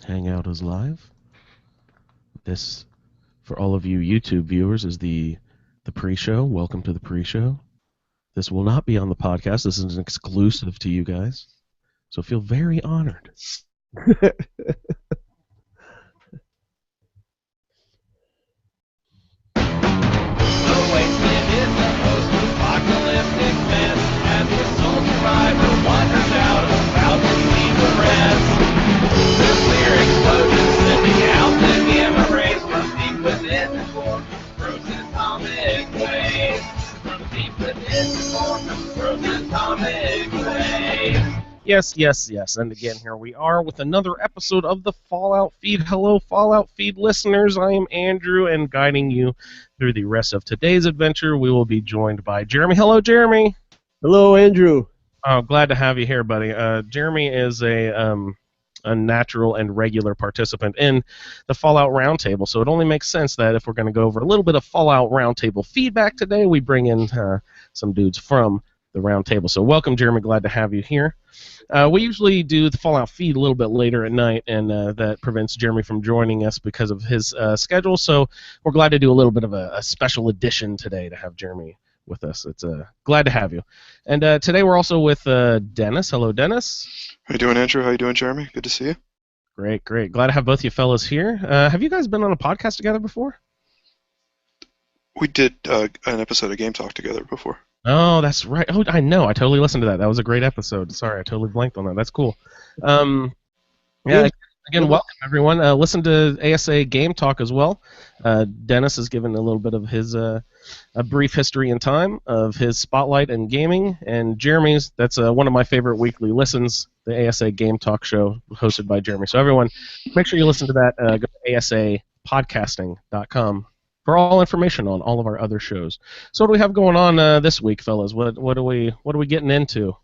Hangout is live. This, for all of you YouTube viewers, is the pre-show. Welcome to the pre-show. This will not be on the podcast. This is an exclusive to you guys. So feel very honored. Yes. And again, here we are with another episode of the Fallout Feed. Hello, Fallout Feed listeners. I am Andrew, and guiding you through the rest of today's adventure, we will be joined by Jeremy. Hello, Jeremy. Hello, Andrew. Oh, glad to have you here, buddy. Jeremy is a natural and regular participant in the Fallout Roundtable, so it only makes sense that if we're going to go over a little bit of Fallout Roundtable feedback today, we bring in some dudes from the Roundtable. So welcome, Jeremy. Glad to have you here. We usually do the Fallout Feed a little bit later at night, and that prevents Jeremy from joining us because of his schedule, so we're glad to do a little bit of a special edition today to have Jeremy with us. It's glad to have you. And today we're also with Dennis. Hello, Dennis. How you doing, Andrew? How you doing, Jeremy? Good to see you. Great. Glad to have both you fellas here. Have you guys been on a podcast together before? We did an episode of Game Talk together before. Oh, that's right. Oh, I know. I totally listened to that. That was a great episode. Sorry, I totally blanked on that. That's cool. Yeah. Again, welcome everyone. Listen to ASA Game Talk as well. Dennis has given a little bit of his a brief history in time of his spotlight and gaming, and Jeremy's. That's one of my favorite weekly listens, the ASA Game Talk show hosted by Jeremy. So everyone, make sure you listen to that. Go to asapodcasting.com for all information on all of our other shows. So what do we have going on this week, fellas? What are we getting into?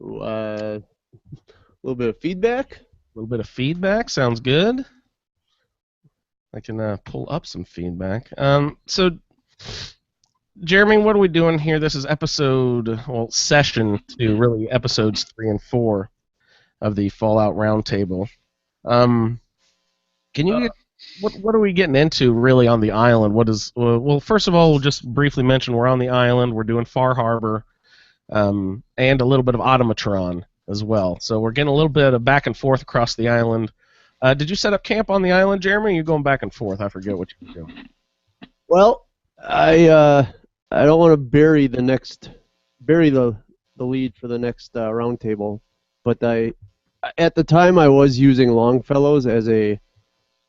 A little bit of feedback. A little bit of feedback sounds good. I can pull up some feedback. So, Jeremy, what are we doing here? This is session 2, really episodes 3 and 4 of the Fallout Roundtable. Can you what are we getting into really on the island? Well, first of all, we'll just briefly mention we're on the island. We're doing Far Harbor, and a little bit of Automatron as well. So we're getting a little bit of back and forth across the island. Did you set up camp on the island, Jeremy? Or are you going back and forth? I forget what you're doing. Well, I don't want to bury the lead for the next roundtable, but at the time I was using Longfellows as a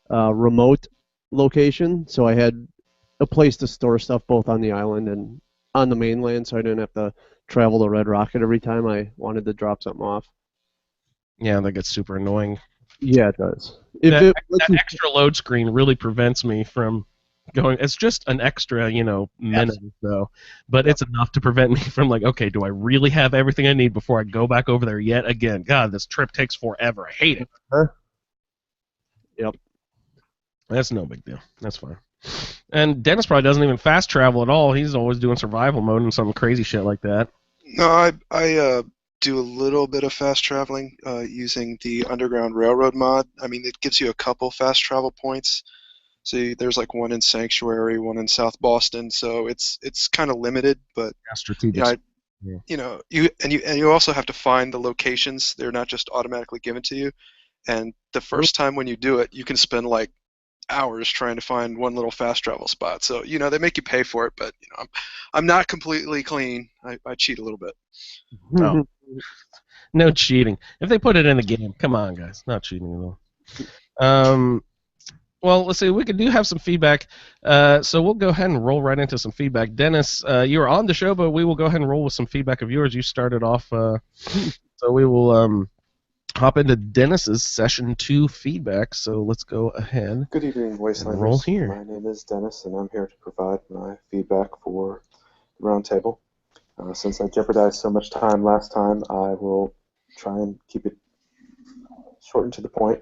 remote location, so I had a place to store stuff both on the island and on the mainland, so I didn't have to travel to Red Rocket every time I wanted to drop something off. Yeah, that gets super annoying. Yeah, it does. That extra load screen really prevents me from going. It's just an extra, minute or so, but it's enough to prevent me from okay, do I really have everything I need before I go back over there yet again? God, this trip takes forever. I hate it. Yep. That's no big deal. That's fine. And Dennis probably doesn't even fast travel at all. He's always doing survival mode and some crazy shit like that. No, I do a little bit of fast traveling using the Underground Railroad mod. I mean, it gives you a couple fast travel points. See, there's one in Sanctuary, one in South Boston, so it's kind of limited, but strategic. You also have to find the locations. They're not just automatically given to you. And the first time when you do it, you can spend hours trying to find one little fast travel spot. So they make you pay for it, but I'm not completely clean. I cheat a little bit. No. No cheating. If they put it in the game, come on, guys, not cheating at all. Well, let's see. We do have some feedback, so we'll go ahead and roll right into some feedback. Dennis, you were on the show, but we will go ahead and roll with some feedback of yours. You started off, so we will hop into Dennis's session 2 feedback. So let's go ahead. Good evening, Wastelanders. Roll here. My name is Dennis, and I'm here to provide my feedback for the Roundtable. Since I jeopardized so much time last time, I will try and keep it short and to the point.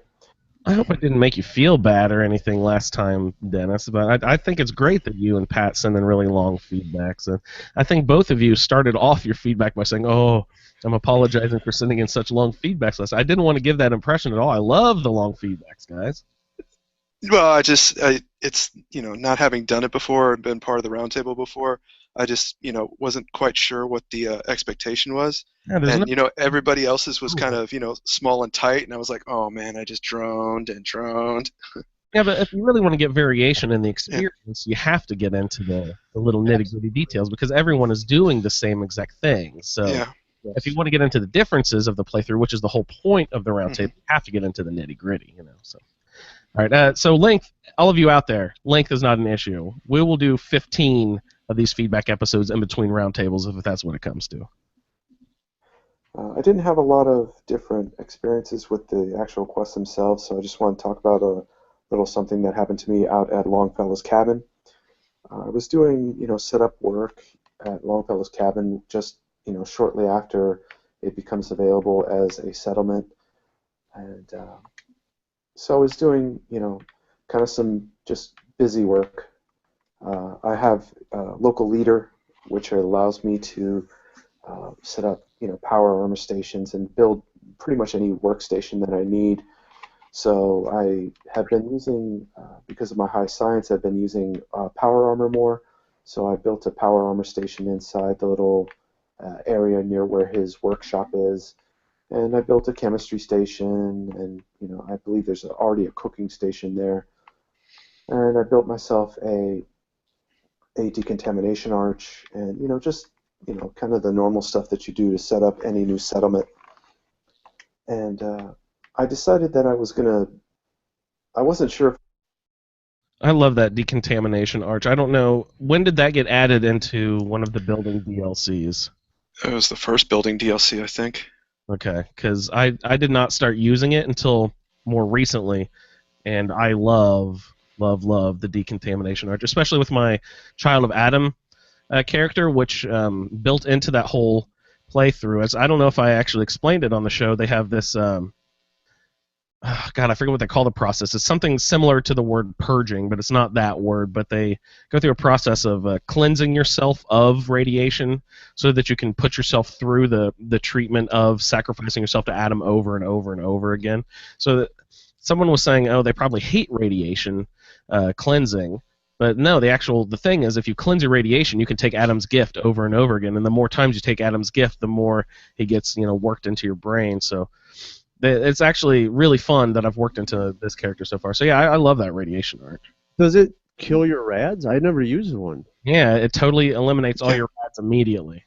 I hope I didn't make you feel bad or anything last time, Dennis, but I think it's great that you and Pat send in really long feedbacks. And I think both of you started off your feedback by saying, oh, I'm apologizing for sending in such long feedbacks last. I didn't want to give that impression at all. I love the long feedbacks, guys. Well, it's not having done it before and been part of the roundtable before, I just wasn't quite sure what the expectation was, Yeah, there's and no. everybody else's was kind of small and tight, and I was like, oh man, I just droned and droned. Yeah, but if you really want to get variation in the Yeah. experience, you have to get into the little nitty-gritty details because everyone is doing the same exact thing. So Yeah. if you want to get into the differences of the playthrough, which is the whole point of the roundtable, you have to get into the nitty-gritty. So. All right. So length, all of you out there, length is not an issue. We will do 15 of these feedback episodes in between roundtables if that's what it comes to. I didn't have a lot of different experiences with the actual quests themselves, so I just want to talk about a little something that happened to me out at Longfellow's cabin. I was doing, setup work at Longfellow's cabin just, shortly after it becomes available as a settlement, and so I was doing, kind of some just busy work. I have a local leader, which allows me to set up, power armor stations and build pretty much any workstation that I need. So I have been using, because of my high science, I've been using power armor more. So I built a power armor station inside the little area near where his workshop is. And I built a chemistry station, and I believe there's already a cooking station there. And I built myself a decontamination arch, and just kind of the normal stuff that you do to set up any new settlement. And I decided that I wasn't sure if I love that decontamination arch. I don't know, when did that get added into one of the building DLCs? It was the first building DLC, I think. Okay, because I did not start using it until more recently, and I love the decontamination arch, especially with my Child of Adam character, which built into that whole playthrough. As I don't know if I actually explained it on the show, they have this. God, I forget what they call the process. It's something similar to the word purging, but it's not that word. But they go through a process of cleansing yourself of radiation so that you can put yourself through the treatment of sacrificing yourself to Adam over and over and over again. So that someone was saying, oh, they probably hate radiation cleansing. But no, the thing is, if you cleanse your radiation, you can take Adam's gift over and over again. And the more times you take Adam's gift, the more he gets worked into your brain. So it's actually really fun that I've worked into this character so far. So yeah, I love that radiation arch. Does it kill your rads? I never used one. Yeah, it totally eliminates all your rads immediately.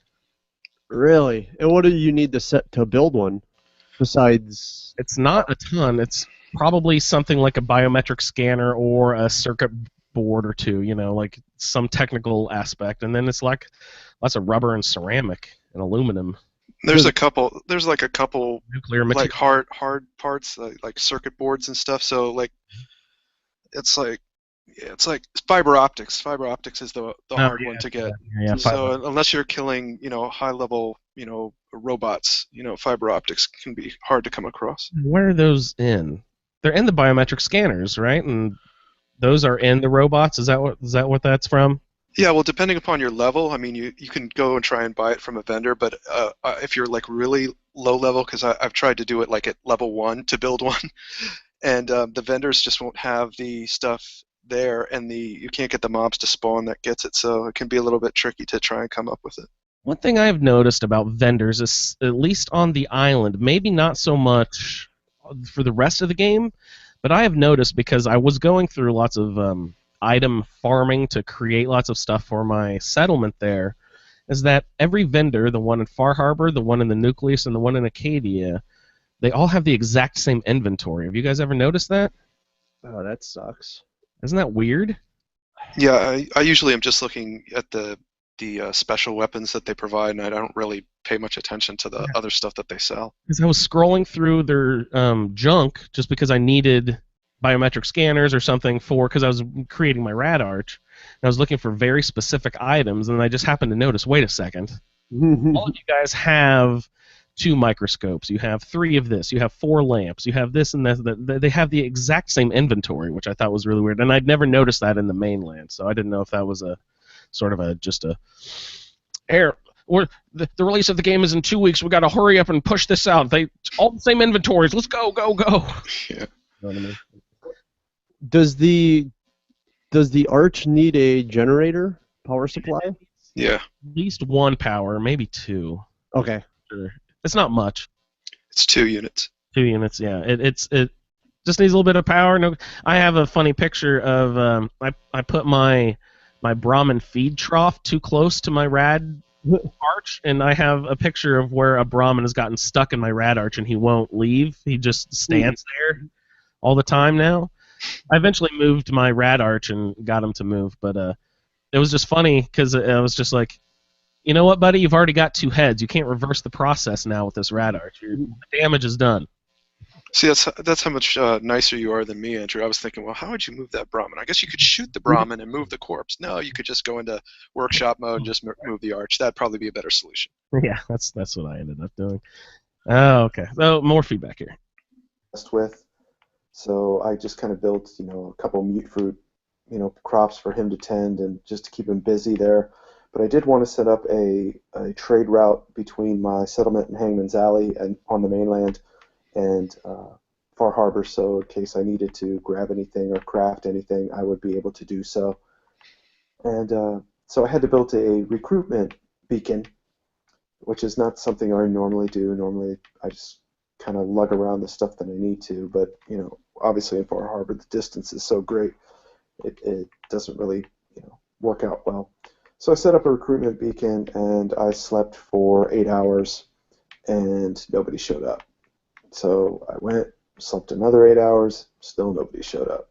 Really? And what do you need to build one besides? It's not a ton. It's probably something like a biometric scanner or a circuit board or two, like some technical aspect. And then it's like lots of rubber and ceramic and aluminum. There's like a couple Nuclear like material. hard parts like circuit boards and stuff. So like it's like fiber optics. Fiber optics is the hard one to get. Yeah, so unless you're killing high level robots, fiber optics can be hard to come across. Where are those in? They're in the biometric scanners, right? And those are in the robots. Is that what that's from? Yeah, well, depending upon your level, I mean, you can go and try and buy it from a vendor, but if you're like really low level, because I've tried to do it like at level 1 to build one, and the vendors just won't have the stuff there, and you can't get the mobs to spawn that gets it, so it can be a little bit tricky to try and come up with it. One thing I've noticed about vendors is, at least on the island, maybe not so much for the rest of the game, but I have noticed, because I was going through lots of item farming to create lots of stuff for my settlement there, is that every vendor, the one in Far Harbor, the one in the Nucleus, and the one in Acadia, they all have the exact same inventory. Have you guys ever noticed that? Oh, that sucks. Isn't that weird? Yeah, I usually am just looking at the special weapons that they provide, and I don't really pay much attention to the other stuff that they sell. Because I was scrolling through their junk just because I needed biometric scanners or something because I was creating my rad arch, and I was looking for very specific items, and I just happened to notice, wait a second, all of you guys have 2 microscopes, you have 3 of this, you have 4 lamps, you have this and that. They have the exact same inventory, which I thought was really weird, and I'd never noticed that in the mainland, so I didn't know if that was a sort of just a or the release of the game is in 2 weeks. We got to hurry up and push this out. They all the same inventories. Let's go, go, go. Yeah. You know what I mean? Does the Arch need a generator power supply? Yeah. At least one power, maybe two. Okay. Sure. It's not much. It's 2 units. 2 units, yeah. It just needs a little bit of power. No, I have a funny picture of I put my Brahmin feed trough too close to my rad arch, and I have a picture of where a Brahmin has gotten stuck in my rad arch and he won't leave. He just stands there all the time now. I eventually moved my rad arch and got him to move, but it was just funny because I was just like, you know what, buddy? You've already got 2 heads. You can't reverse the process now with this rad arch. The damage is done. See, that's how much nicer you are than me, Andrew. I was thinking, well, how would you move that Brahmin? I guess you could shoot the Brahmin and move the corpse. No, you could just go into workshop mode and just move the arch. That'd probably be a better solution. Yeah, that's what I ended up doing. Oh, okay. So more feedback here. With. So I just kind of built, a couple mute fruit, crops for him to tend and just to keep him busy there. But I did want to set up a trade route between my settlement and Hangman's Alley and on the mainland and Far Harbor, so in case I needed to grab anything or craft anything, I would be able to do so. And so I had to build a recruitment beacon, which is not something I normally do. Normally I just kind of lug around the stuff that I need to, but obviously in Far Harbor the distance is so great, it doesn't really work out well. So I set up a recruitment beacon and I slept for 8 hours and nobody showed up. So I went, slept another 8 hours, still nobody showed up.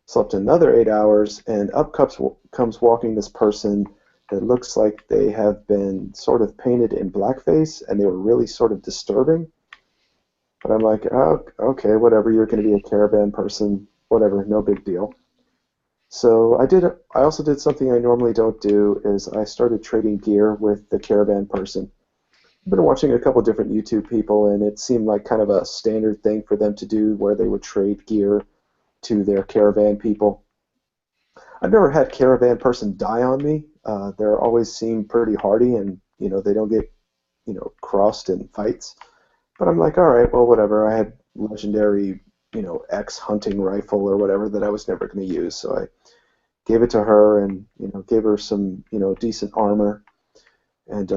Slept another 8 hours, and up comes walking this person that looks like they have been sort of painted in blackface, and they were really sort of disturbing. But I'm like, oh, okay, whatever, you're going to be a caravan person, whatever, no big deal. So I also did something I normally don't do, is I started trading gear with the caravan person. I've been watching a couple different YouTube people, and it seemed like kind of a standard thing for them to do where they would trade gear to their caravan people. I've never had caravan person die on me. They always seem pretty hardy, and they don't get crossed in fights. But I'm like, all right, well, whatever. I had legendary X hunting rifle or whatever that I was never going to use, so I gave it to her and gave her some decent armor. And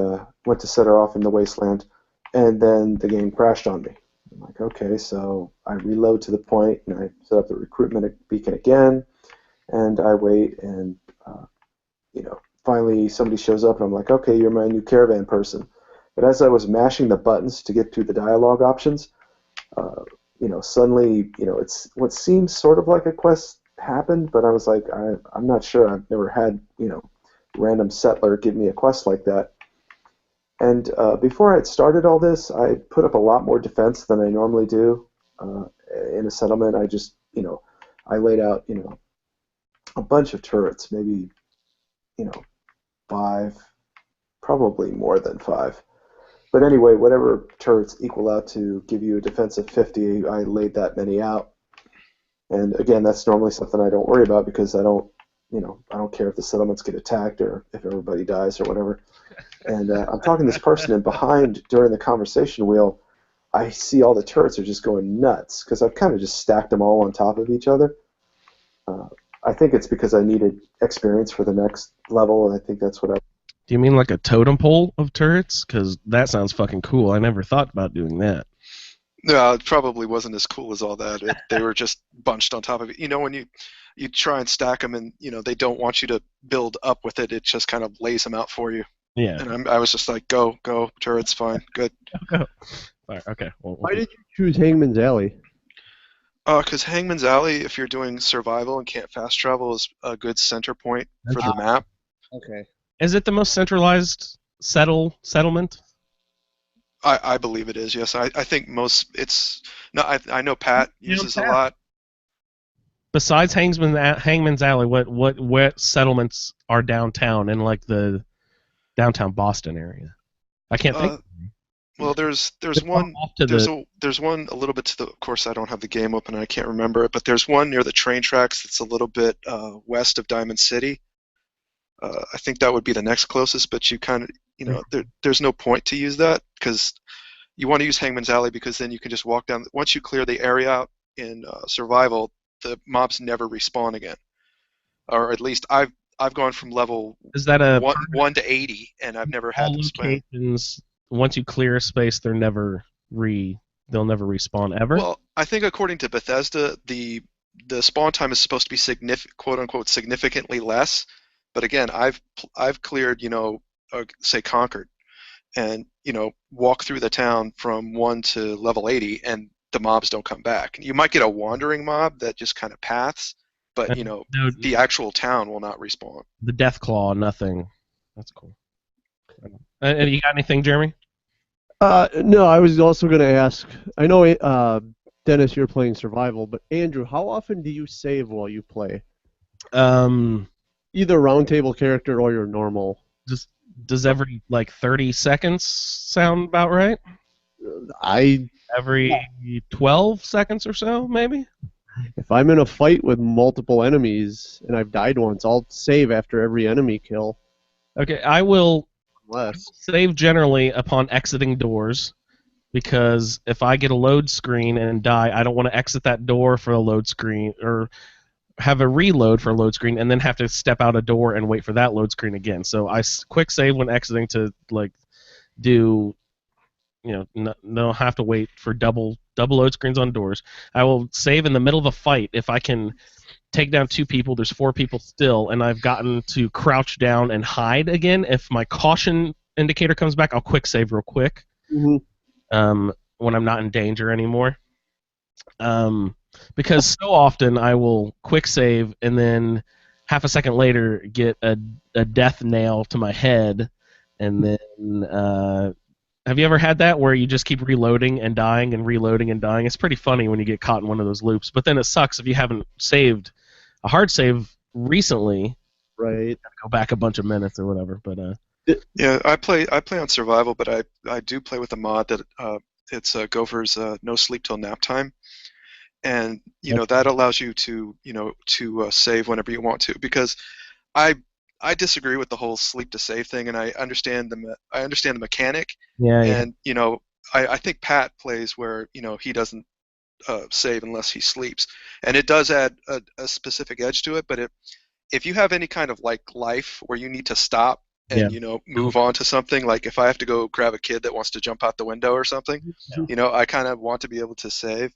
went to set her off in the wasteland, and then the game crashed on me. I'm like, okay, so I reload to the point, and I set up the recruitment beacon again, and I wait, and finally somebody shows up, and I'm like, okay, you're my new caravan person. But as I was mashing the buttons to get to the dialogue options, suddenly, it's what seems sort of like a quest happened, but I was like, I'm not sure. I've never had, random settler give me a quest like that. And before I had started all this, I put up a lot more defense than I normally do in a settlement. I just, I laid out, a bunch of turrets, maybe, 5, probably more than 5. But anyway, whatever turrets equal out to give you a defense of 50, I laid that many out. And again, that's normally something I don't worry about because I don't care if the settlements get attacked or if everybody dies or whatever. And I'm talking to this person, and behind, during the conversation wheel, I see all the turrets are just going nuts because I've kind of just stacked them all on top of each other. I think it's because I needed experience for the next level, and I think that's what I... Do you mean like a totem pole of turrets? Because that sounds fucking cool. I never thought about doing that. No, it probably wasn't as cool as all that. They were just bunched on top of it. When you try and stack them and they don't want you to build up with it, it just kind of lays them out for you. Yeah. And I was just like, go, turrets, fine, good. All right, okay. Well, Why did you choose Hangman's Alley? Because Hangman's Alley, if you're doing survival and can't fast travel, is a good center point for the map. Okay. Is it the most centralized settlement? I believe it is, yes. I think most it's no. I know Pat uses a lot. Besides Hangman's Alley, what settlements are downtown in like the downtown Boston area? I can't think. Well, there's one. There's one a little bit to the. Of course, I don't have the game open, and I can't remember it. But there's one near the train tracks that's a little bit west of Diamond City. I think that would be the next closest, but you kind of, there's no point to use that because you want to use Hangman's Alley because then you can just walk down. Once you clear the area out in survival, the mobs never respawn again, or at least I've gone from level Is that a one to 80, and I've never had all them spawn. locations? Once you clear a space, they'll never respawn ever. Well, I think according to Bethesda, the spawn time is supposed to be quote unquote significantly less. But again, I've cleared, say Concord, and walk through the town from 1 to level 80, and the mobs don't come back. You might get a wandering mob that just kind of paths, but the actual town will not respawn. The Death Claw, nothing. That's cool. And you got anything, Jeremy? No, I was also going to ask. I know, Dennis, you're playing survival, but Andrew, how often do you save while you play? Either roundtable character or your normal. Does every 30 seconds sound about right? Every 12 seconds or so, maybe? If I'm in a fight with multiple enemies and I've died once, I'll save after every enemy kill. Okay, I will Unless. save generally upon exiting doors, because if I get a load screen and die, I don't want to exit that door for a load screen, or have a reload for a load screen, and then have to step out a door and wait for that load screen again. So I quick save when exiting to do, no have to wait for double load screens on doors. I will save in the middle of a fight if I can take down 2 people. There's 4 people still, and I've gotten to crouch down and hide again. If my caution indicator comes back, I'll quick save real quick. Mm-hmm. When I'm not in danger anymore. Because so often I will quick save and then half a second later get a death nail to my head, and then have you ever had that where you just keep reloading and dying and reloading and dying? It's pretty funny when you get caught in one of those loops, but then it sucks if you haven't saved a hard save recently. Right. Go back a bunch of minutes or whatever. But yeah, I play on survival, but I do play with a mod that it's Gopher's No Sleep Till Nap Time, and that allows you to save whenever you want to, because I disagree with the whole sleep to save thing, and I understand the mechanic. Yeah. And I think Pat plays where he doesn't save unless he sleeps, and it does add a specific edge to it. But if you have any kind of life where you need to stop and move on to something, like if I have to go grab a kid that wants to jump out the window or something, I kind of want to be able to save.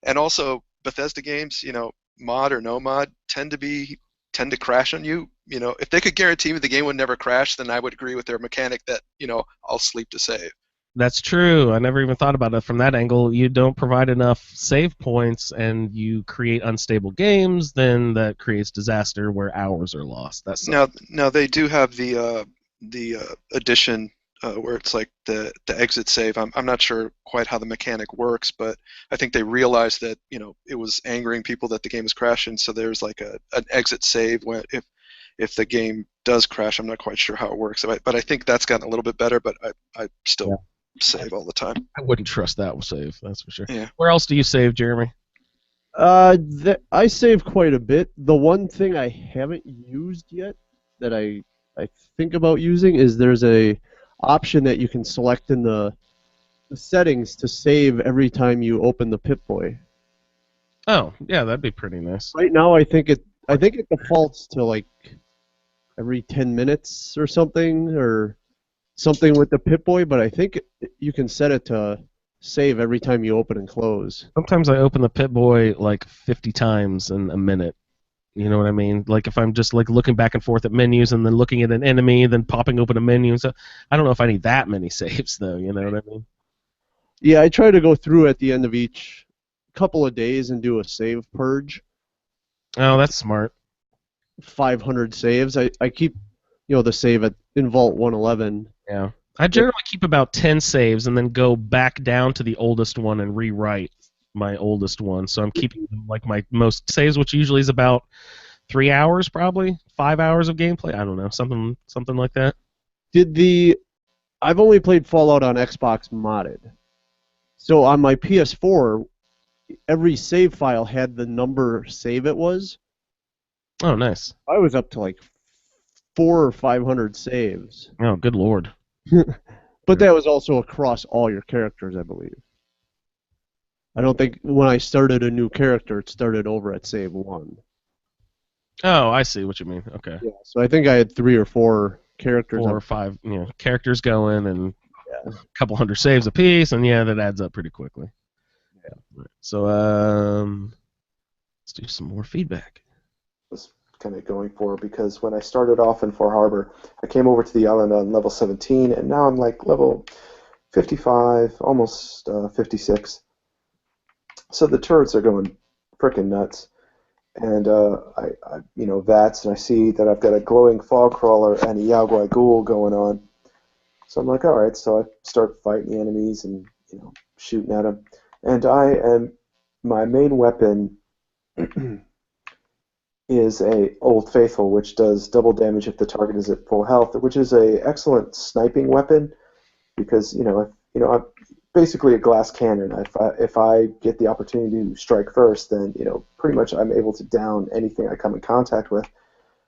And also Bethesda games, mod or no mod, tend to crash on you. If they could guarantee me the game would never crash, then I would agree with their mechanic that I'll sleep to save. That's true. I never even thought about it from that angle. You don't provide enough save points and you create unstable games, then that creates disaster where hours are lost. That's now they do have the addition where it's like the exit save. I'm not sure quite how the mechanic works, but I think they realized that it was angering people that the game was crashing, so there's like an exit save when if the game does crash. I'm not quite sure how it works, but I think that's gotten a little bit better. But I still save all the time. I wouldn't trust that with save, that's for sure. Yeah. Where else do you save, Jeremy? I save quite a bit. The one thing I haven't used yet that I think about using is there's a option that you can select in the settings to save every time you open the Pip-Boy. Oh, yeah, that'd be pretty nice. Right now, I think it defaults to every 10 minutes or something with the Pip-Boy, but I think you can set it to save every time you open and close. Sometimes I open the Pip-Boy 50 times in a minute. You know what I mean? Like if I'm just looking back and forth at menus and then looking at an enemy, then popping open a menu. So I don't know if I need that many saves though. You know what I mean? Yeah, I try to go through at the end of each couple of days and do a save purge. Oh, that's smart. 500 saves. I keep the save in Vault 111. Yeah. I generally keep about 10 saves and then go back down to the oldest one and rewrite my oldest one. So I'm keeping my most saves, which usually is about 3 hours, probably 5 hours of gameplay. I don't know, something like that. I've only played Fallout on Xbox modded. So on my PS4, every save file had the number save it was. Oh, nice. I was up to 400 or 500 saves. Oh, good lord. But that was also across all your characters, I believe. I don't think when I started a new character, it started over at save 1. Oh, I see what you mean. Okay. Yeah, so I think I had 3 or 4 characters. 4 or 5, characters going and Yeah. a couple hundred saves apiece, and that adds up pretty quickly. Yeah. Right. So, let's do some more feedback. Was kind of going for because when I started off in Far Harbor, I came over to the island on level 17, and now I'm like level 55, almost 56. So the turrets are going freaking nuts. And VATS, and I see that I've got a glowing fog crawler and a Yao Guai Ghoul going on. So I'm like, all right. So I start fighting the enemies and shooting at them. And my main weapon is a Old Faithful, which does double damage if the target is at full health, which is a excellent sniping weapon because I'm basically a glass cannon. If I get the opportunity to strike first, then pretty much I'm able to down anything I come in contact with.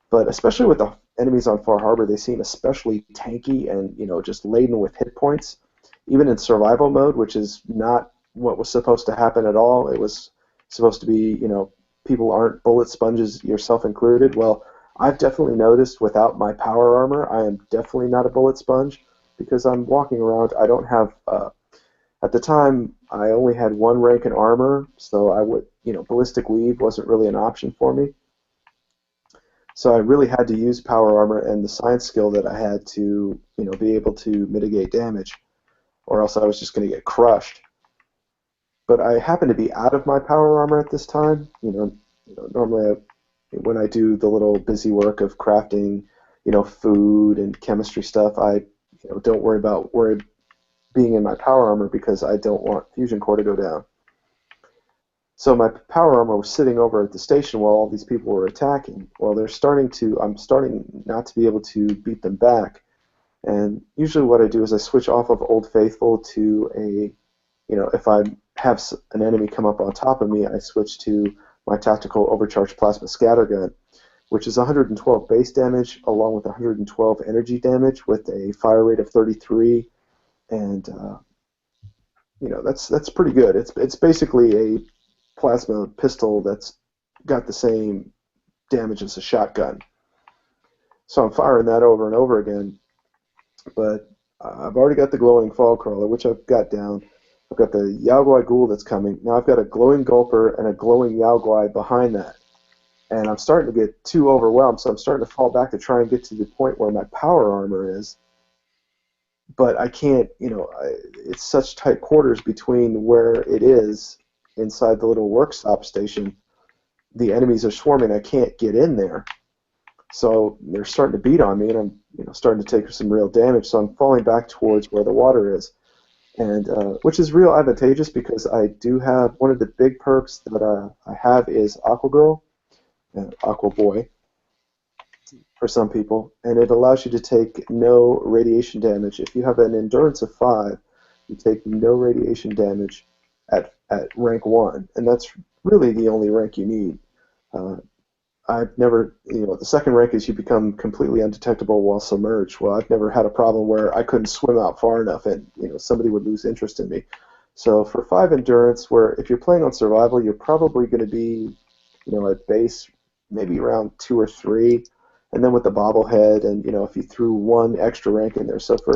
But especially with the enemies on Far Harbor, they seem especially tanky and just laden with hit points. Even in survival mode, which is not what was supposed to happen at all. It was supposed to be people aren't bullet sponges, yourself included. Well, I've definitely noticed without my power armor, I am definitely not a bullet sponge because I'm walking around. I don't have. At the time, I only had 1 rank in armor, so I would, ballistic weave wasn't really an option for me. So I really had to use power armor and the science skill that I had to, be able to mitigate damage, or else I was just going to get crushed. But I happen to be out of my power armor at this time. Normally when I do the little busy work of crafting, food and chemistry stuff, I, don't worry about being in my power armor because I don't want fusion core to go down. So my power armor was sitting over at the station while all these people were attacking. Well, I'm starting not to be able to beat them back. And usually what I do is I switch off of Old Faithful to if I have an enemy come up on top of me, I switch to my tactical overcharged plasma scattergun, which is 112 base damage along with 112 energy damage with a fire rate of 33. And that's pretty good. It's basically a plasma pistol that's got the same damage as a shotgun. So I'm firing that over and over again. But I've already got the glowing fog crawler, which I've got down. I've got the Yao Guai Ghoul that's coming. Now I've got a glowing gulper and a glowing Yao Guai behind that. And I'm starting to get too overwhelmed, so I'm starting to fall back to try and get to the point where my power armor is. But I can't, it's such tight quarters between where it is inside the little work stop station. The enemies are swarming. I can't get in there. So they're starting to beat on me, and I'm starting to take some real damage. So I'm falling back towards where the water is, and which is real advantageous because I do have one of the big perks that I have is Aqua Girl, Aqua Boy, for some people, and it allows you to take no radiation damage. If you have an endurance of 5, you take no radiation damage at rank 1, and that's really the only rank you need. I've never, the second rank is you become completely undetectable while submerged. Well, I've never had a problem where I couldn't swim out far enough and, somebody would lose interest in me. So for 5 endurance, where if you're playing on survival, you're probably going to be, at base maybe around 2 or 3, and then with the bobblehead, and if you threw 1 extra rank in there, so for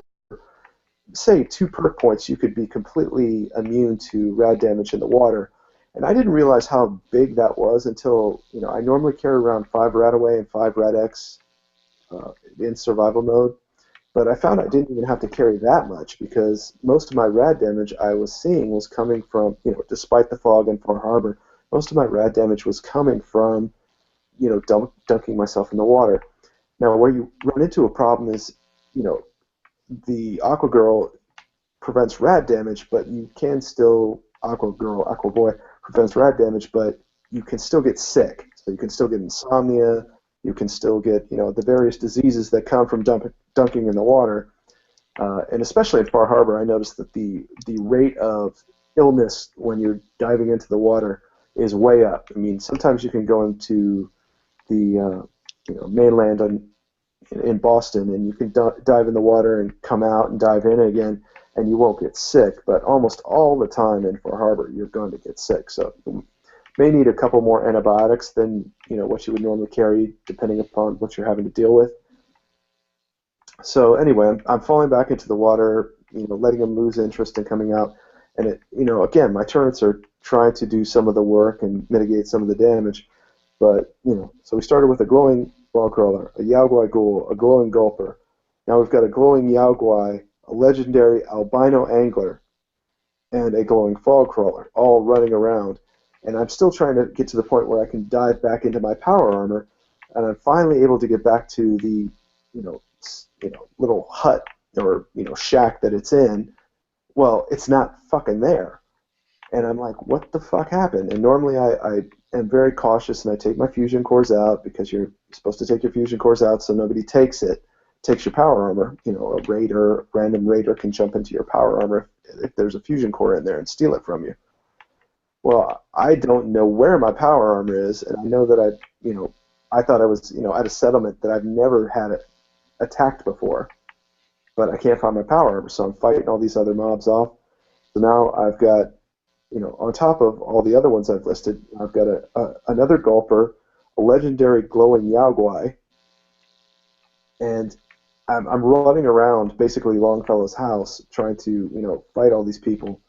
say 2 perk points, you could be completely immune to rad damage in the water. And I didn't realize how big that was until, I normally carry around 5 Radaway and 5 Rad-X in survival mode. But I found I didn't even have to carry that much because most of my rad damage I was seeing was coming from, despite the fog in Far Harbor, most of my rad damage was coming from, dunking myself in the water. Now, where you run into a problem is, the Aqua Girl prevents rad damage, but you can still, Aqua Girl, Aqua Boy, prevents rad damage, but you can still get sick. So you can still get insomnia. You can still get, the various diseases that come from dunking in the water. And especially in Far Harbor, I noticed that the rate of illness when you're diving into the water is way up. I mean, sometimes you can go into the mainland on in Boston, and you can dive in the water and come out and dive in again, and you won't get sick. But almost all the time in Far Harbor, you're going to get sick. So you may need a couple more antibiotics than what you would normally carry, depending upon what you're having to deal with. So anyway, I'm falling back into the water, letting them lose interest in coming out. And again, my turrets are trying to do some of the work and mitigate some of the damage. But, so we started with a glowing log crawler, a Yao Guai ghoul, a glowing gulper. Now we've got a glowing Yao Guai, a legendary albino angler, and a glowing fog crawler, all running around. And I'm still trying to get to the point where I can dive back into my power armor, and I'm finally able to get back to the, little hut or, shack that it's in. Well, it's not fucking there. And I'm like, what the fuck happened? And normally I am very cautious and I take my fusion cores out because you're supposed to take your fusion cores out so nobody takes your power armor. A random raider can jump into your power armor if there's a fusion core in there and steal it from you. Well, I don't know where my power armor is, and I know that I thought I was, at a settlement that I've never had it attacked before, but I can't find my power armor, so I'm fighting all these other mobs off. So now I've got, on top of all the other ones I've listed, I've got another gulper, a legendary glowing Yao Guai, and I'm running around basically Longfellow's house trying to fight all these people,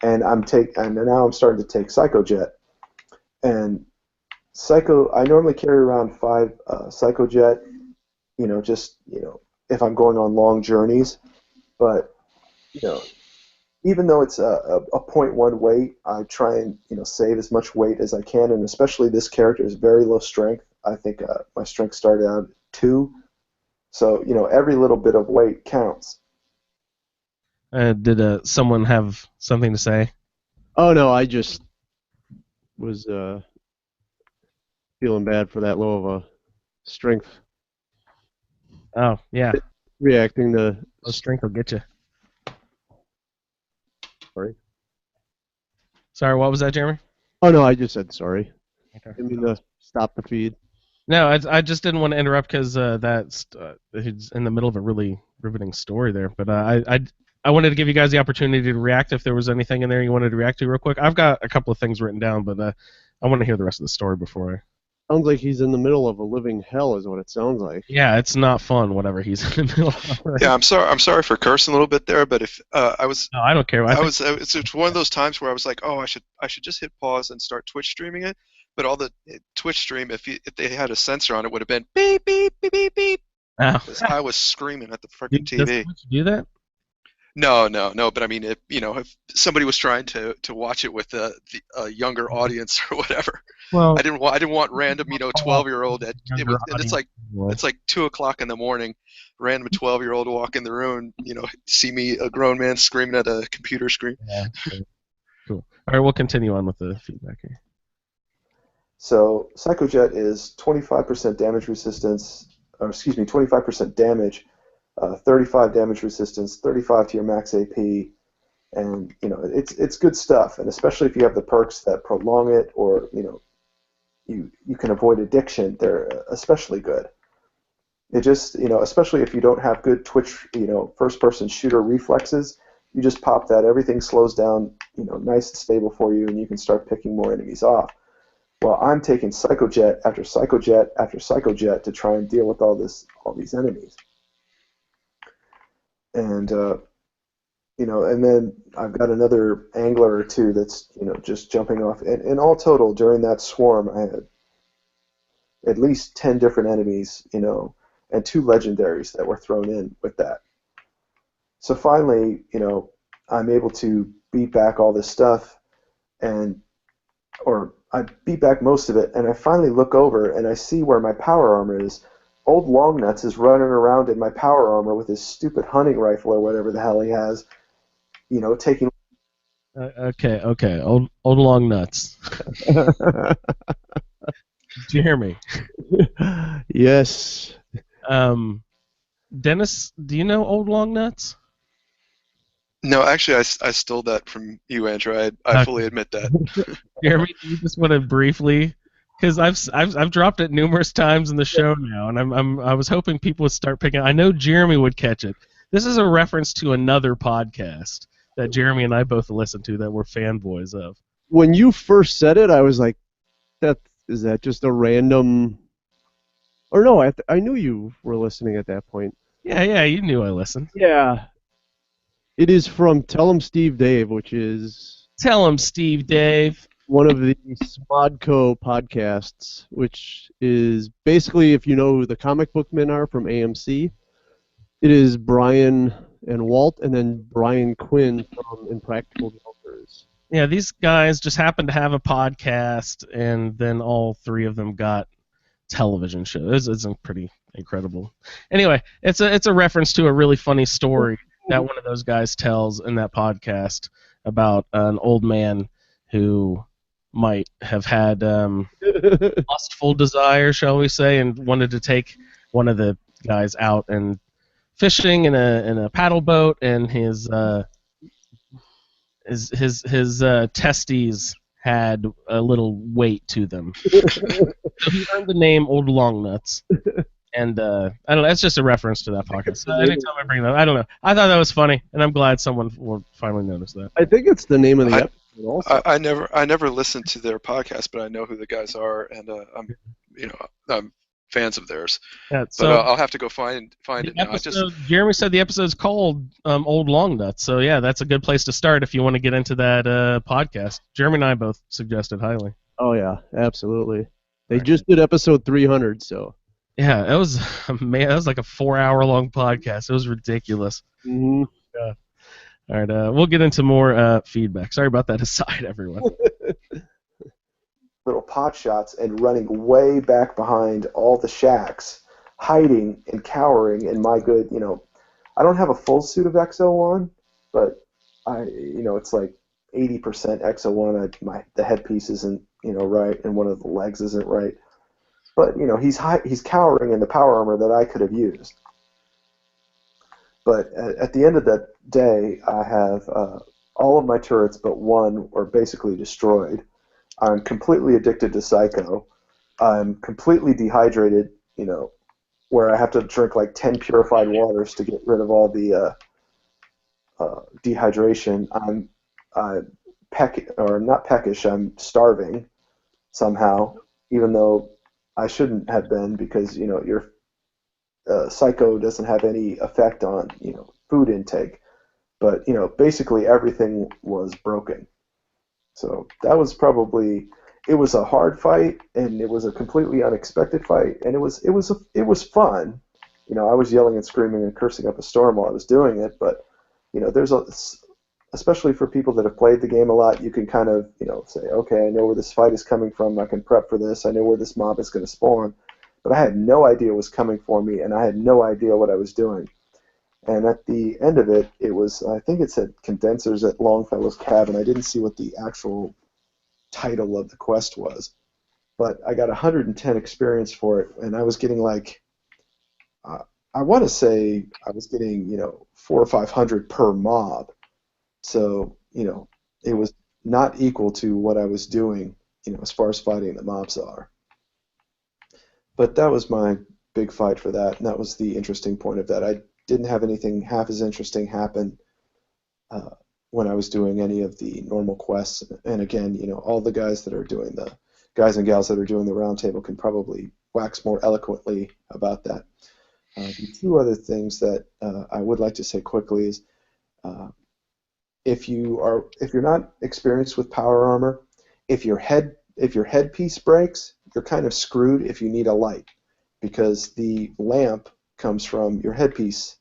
and now I'm starting to take Psychojet, and I normally carry around 5 Psychojet, if I'm going on long journeys, but even though it's a 0.1 weight, I try and save as much weight as I can, and especially this character is very low strength. I think my strength started out at 2, so every little bit of weight counts. Did someone have something to say? Oh no, I just was feeling bad for that low of a strength. Oh yeah, Reacting to low strength will get you. Sorry, what was that, Jeremy? Oh no, I just said sorry. Okay. I didn't mean to stop the feed. No, I just didn't want to interrupt because he's in the middle of a really riveting story there. But I wanted to give you guys the opportunity to react if there was anything in there you wanted to react to real quick. I've got a couple of things written down, but I want to hear the rest of the story before I... Sounds like he's in the middle of a living hell, is what it sounds like. Yeah, it's not fun. Whatever he's in the middle of. Yeah, I'm sorry for cursing a little bit there, but if I was, No, I don't care. it's one of those times where I was like, oh, I should just hit pause and start Twitch streaming it. But all the Twitch stream, if they had a sensor on it, would have been beep beep beep beep beep. Oh. Because I was screaming at the freaking TV. Does Twitch do that? No. But I mean, if somebody was trying to watch it with a younger audience or whatever, Well, I didn't want random 12-year-old it's like 2:00 in the morning, random 12-year-old walk in the room, see me, a grown man, screaming at a computer screen. Yeah. Cool. All right, we'll continue on with the feedback here. So Psychojet is 25% damage resistance, 25% damage, 35 damage resistance, 35 to your max AP, and it's good stuff. And especially if you have the perks that prolong it, or you can avoid addiction, they're especially good. It just especially if you don't have good Twitch first-person shooter reflexes, you just pop that, everything slows down nice and stable for you, and you can start picking more enemies off. Well, I'm taking Psychojet after Psychojet after Psychojet to try and deal with all these enemies. And and then I've got another angler or two that's just jumping off. And all total, during that swarm, I had at least 10 different enemies, and 2 legendaries that were thrown in with that. So finally, I'm able to beat back all this stuff, or I beat back most of it, and I finally look over and I see where my power armor is. Old Longnuts is running around in my power armor with his stupid hunting rifle or whatever the hell he has, taking... Okay. Old long nuts. Jeremy. Yes. Dennis, do you know Old Long Nuts? No, actually, I stole that from you, Andrew. I fully admit that. Jeremy, do you just want to briefly because I've dropped it numerous times in the show now, and I was hoping people would start picking. I know Jeremy would catch it. This is a reference to another podcast that Jeremy and I both listen to that we're fanboys of. When you first said it, I was like, is that just a random? Or no, I knew you were listening at that point. Yeah, you knew I listened. Yeah. It is from Tell 'em Steve Dave, which is Tell him, Steve Dave. one of the Smodco podcasts, which is basically, if you know who the comic book men are from AMC, it is Brian and Walt, and then Brian Quinn from Impractical Jokers. Yeah, these guys just happened to have a podcast, and then all three of them got television shows. It's pretty incredible. Anyway, it's a reference to a really funny story that one of those guys tells in that podcast about an old man who might have had lustful desire, shall we say, and wanted to take one of the guys out and fishing in a paddle boat, and his testes had a little weight to them. So he earned the name Old Long Nuts. And I don't know, that's just a reference to that podcast. So anytime I bring that, I don't know. I thought that was funny, and I'm glad someone will finally notice that. I think it's the name of the episode also. I never listened to their podcast, but I know who the guys are, and I'm fans of theirs. Yeah, So but I'll have to go find it now. Jeremy said the episode's called Old Long Nuts, so yeah, that's a good place to start if you want to get into that podcast. Jeremy and I both suggested highly. Oh yeah, absolutely. They just did episode 300, so. Yeah, it was man. That was like a 4-hour-long podcast. It was ridiculous. Mm-hmm. Yeah. All right, we'll get into more feedback. Sorry about that aside, everyone. Little pot shots and running way back behind all the shacks, hiding and cowering in my good, I don't have a full suit of XO1, but it's like 80% XO1. The headpiece isn't, right, and one of the legs isn't right. But, he's cowering in the power armor that I could have used. But at the end of that day, I have all of my turrets but one are basically destroyed. I'm completely addicted to Psycho. I'm completely dehydrated, where I have to drink like 10 purified waters to get rid of all the dehydration. I'm not peckish, I'm starving somehow, even though I shouldn't have been, because your Psycho doesn't have any effect on food intake, but basically everything was broken. So that was it was a hard fight, and it was a completely unexpected fight, and it was fun. I was yelling and screaming and cursing up a storm while I was doing it, but especially for people that have played the game a lot, you can kind of, say, okay, I know where this fight is coming from, I can prep for this, I know where this mob is going to spawn, but I had no idea what was coming for me, and I had no idea what I was doing. And at the end of it, I think it said Condensers at Longfellow's Cabin. I didn't see what the actual title of the quest was, but I got 110 experience for it, and I was getting I want to say I was getting, 400 or 500 per mob. So, it was not equal to what I was doing, as far as fighting the mobs are. But that was my big fight for that, and that was the interesting point of that. I didn't have anything half as interesting happen when I was doing any of the normal quests. And again, all the guys and gals that are doing the roundtable can probably wax more eloquently about that. The two other things that I would like to say quickly is, if you're not experienced with power armor, if your headpiece breaks, you're kind of screwed if you need a light, because the lamp comes from your headpiece,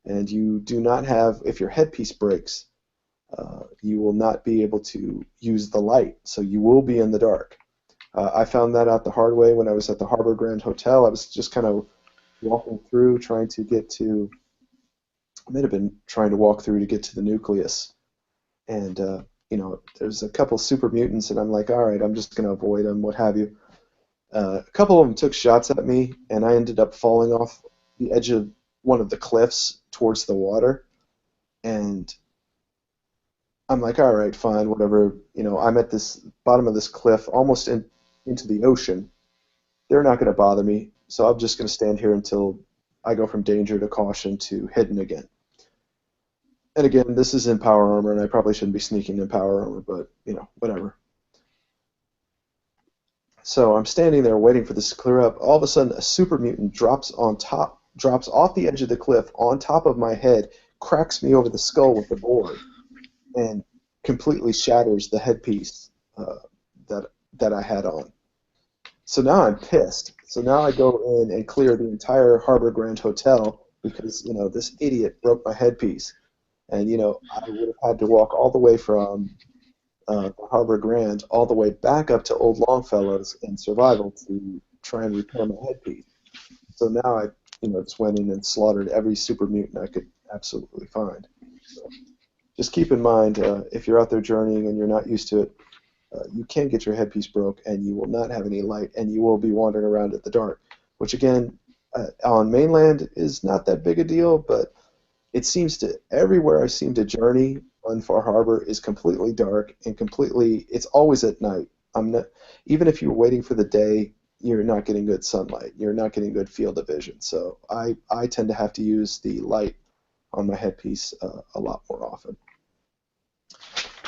and you do not have. If your headpiece breaks, you will not be able to use the light, so you will be in the dark. I found that out the hard way when I was at the Harbor Grand Hotel. I was just kind of walking through, trying to get to. I might have been trying to walk through to get to the nucleus. And, there's a couple super mutants, and I'm like, all right, I'm just going to avoid them, what have you. A couple of them took shots at me, and I ended up falling off the edge of one of the cliffs towards the water. And I'm like, all right, fine, whatever. I'm at this bottom of this cliff, almost into the ocean, they're not going to bother me. So I'm just going to stand here until I go from danger to caution to hidden again. And again, this is in power armor, and I probably shouldn't be sneaking in power armor, but, whatever. So I'm standing there waiting for this to clear up. All of a sudden, a super mutant drops off the edge of the cliff on top of my head, cracks me over the skull with the board, and completely shatters the headpiece that I had on. So now I'm pissed. So now I go in and clear the entire Harbor Grand Hotel because, this idiot broke my headpiece. And, I would have had to walk all the way from the Harbor Grand all the way back up to Old Longfellows in Survival to try and repair my headpiece. So now I, just went in and slaughtered every super mutant I could absolutely find. So just keep in mind, if you're out there journeying and you're not used to it, you can get your headpiece broke and you will not have any light and you will be wandering around at the dark, which again, on mainland is not that big a deal, but it seems to, everywhere I seem to journey on Far Harbor is completely dark and it's always at night. Even if you're waiting for the day, you're not getting good sunlight. You're not getting good field of vision. So I tend to have to use the light on my headpiece a lot more often.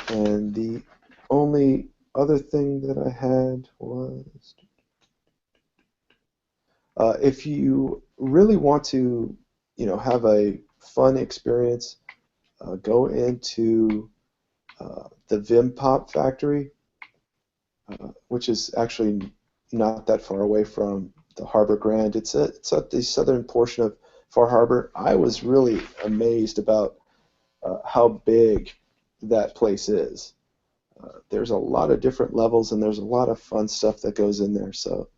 And the only other thing that I had was, if you really want to, have a fun experience, go into the Vim Pop factory, which is actually not that far away from the Harbor Grand. It's at the southern portion of Far Harbor. I was really amazed about how big that place is. There's a lot of different levels, and there's a lot of fun stuff that goes in there. So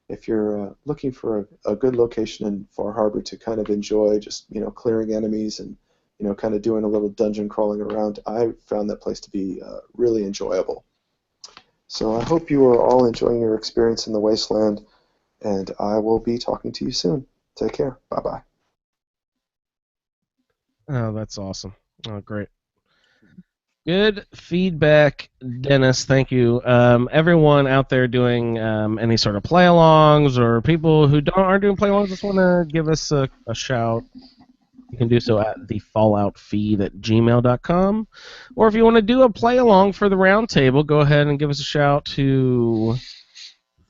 if you're looking for a good location in Far Harbor to kind of enjoy just, clearing enemies and, kind of doing a little dungeon crawling around, I found that place to be really enjoyable. So I hope you are all enjoying your experience in the Wasteland, and I will be talking to you soon. Take care. Bye-bye. Oh, that's awesome. Oh, great. Good feedback, Dennis. Thank you. Everyone out there doing any sort of play-alongs or people who aren't doing play-alongs, just want to give us a shout. You can do so at thefalloutfeed@gmail.com. Or if you want to do a play-along for the roundtable, go ahead and give us a shout to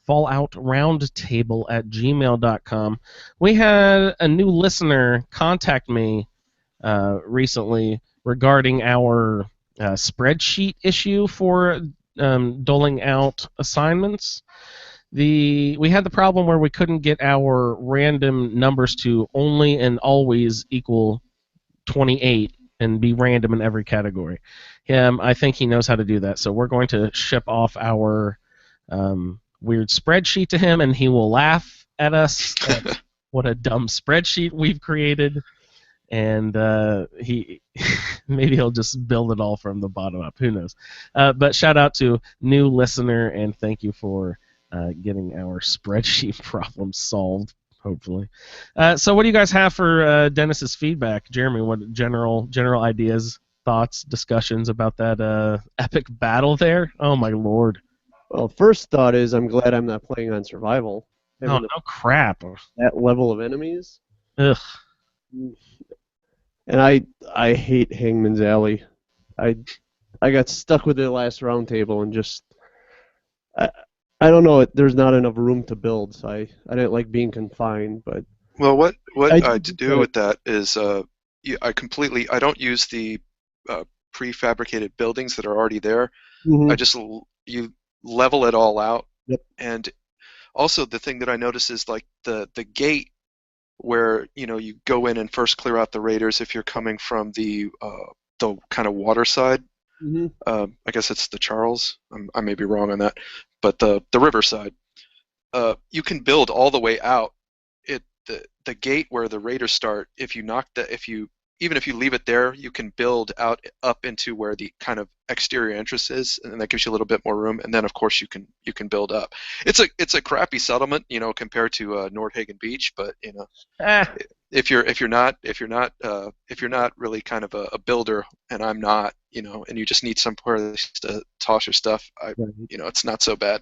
falloutroundtable@gmail.com. We had a new listener contact me recently regarding our spreadsheet issue for doling out assignments. We had the problem where we couldn't get our random numbers to only and always equal 28 and be random in every category. I think he knows how to do that, so we're going to ship off our weird spreadsheet to him, and he will laugh at us at what a dumb spreadsheet we've created. And he maybe he'll just build it all from the bottom up. Who knows? But shout out to new listener, and thank you for getting our spreadsheet problem solved, hopefully. So what do you guys have for Dennis's feedback? Jeremy, what general ideas, thoughts, discussions about that epic battle there? Oh, my Lord. Well, first thought is I'm glad I'm not playing on Survival. No crap. That level of enemies. Ugh. And I hate Hangman's Alley. I got stuck with it last round table and just I don't know. There's not enough room to build, so I didn't like being confined. But well, what I do with that is I don't use the prefabricated buildings that are already there. Mm-hmm. You level it all out. Yep. And also the thing that I notice is like the gate where you go in and first clear out the raiders if you're coming from the kind of water side. Mm-hmm. I guess it's the Charles. I may be wrong on that, but the river side. You can build all the way out. The gate where the raiders start. Even if you leave it there, you can build up into where the kind of exterior entrance is, and that gives you a little bit more room. And then, of course, you can build up. It's a crappy settlement, compared to Nordhagen Beach, but if you're not really kind of a builder, and I'm not, and you just need somewhere to toss your stuff, it's not so bad.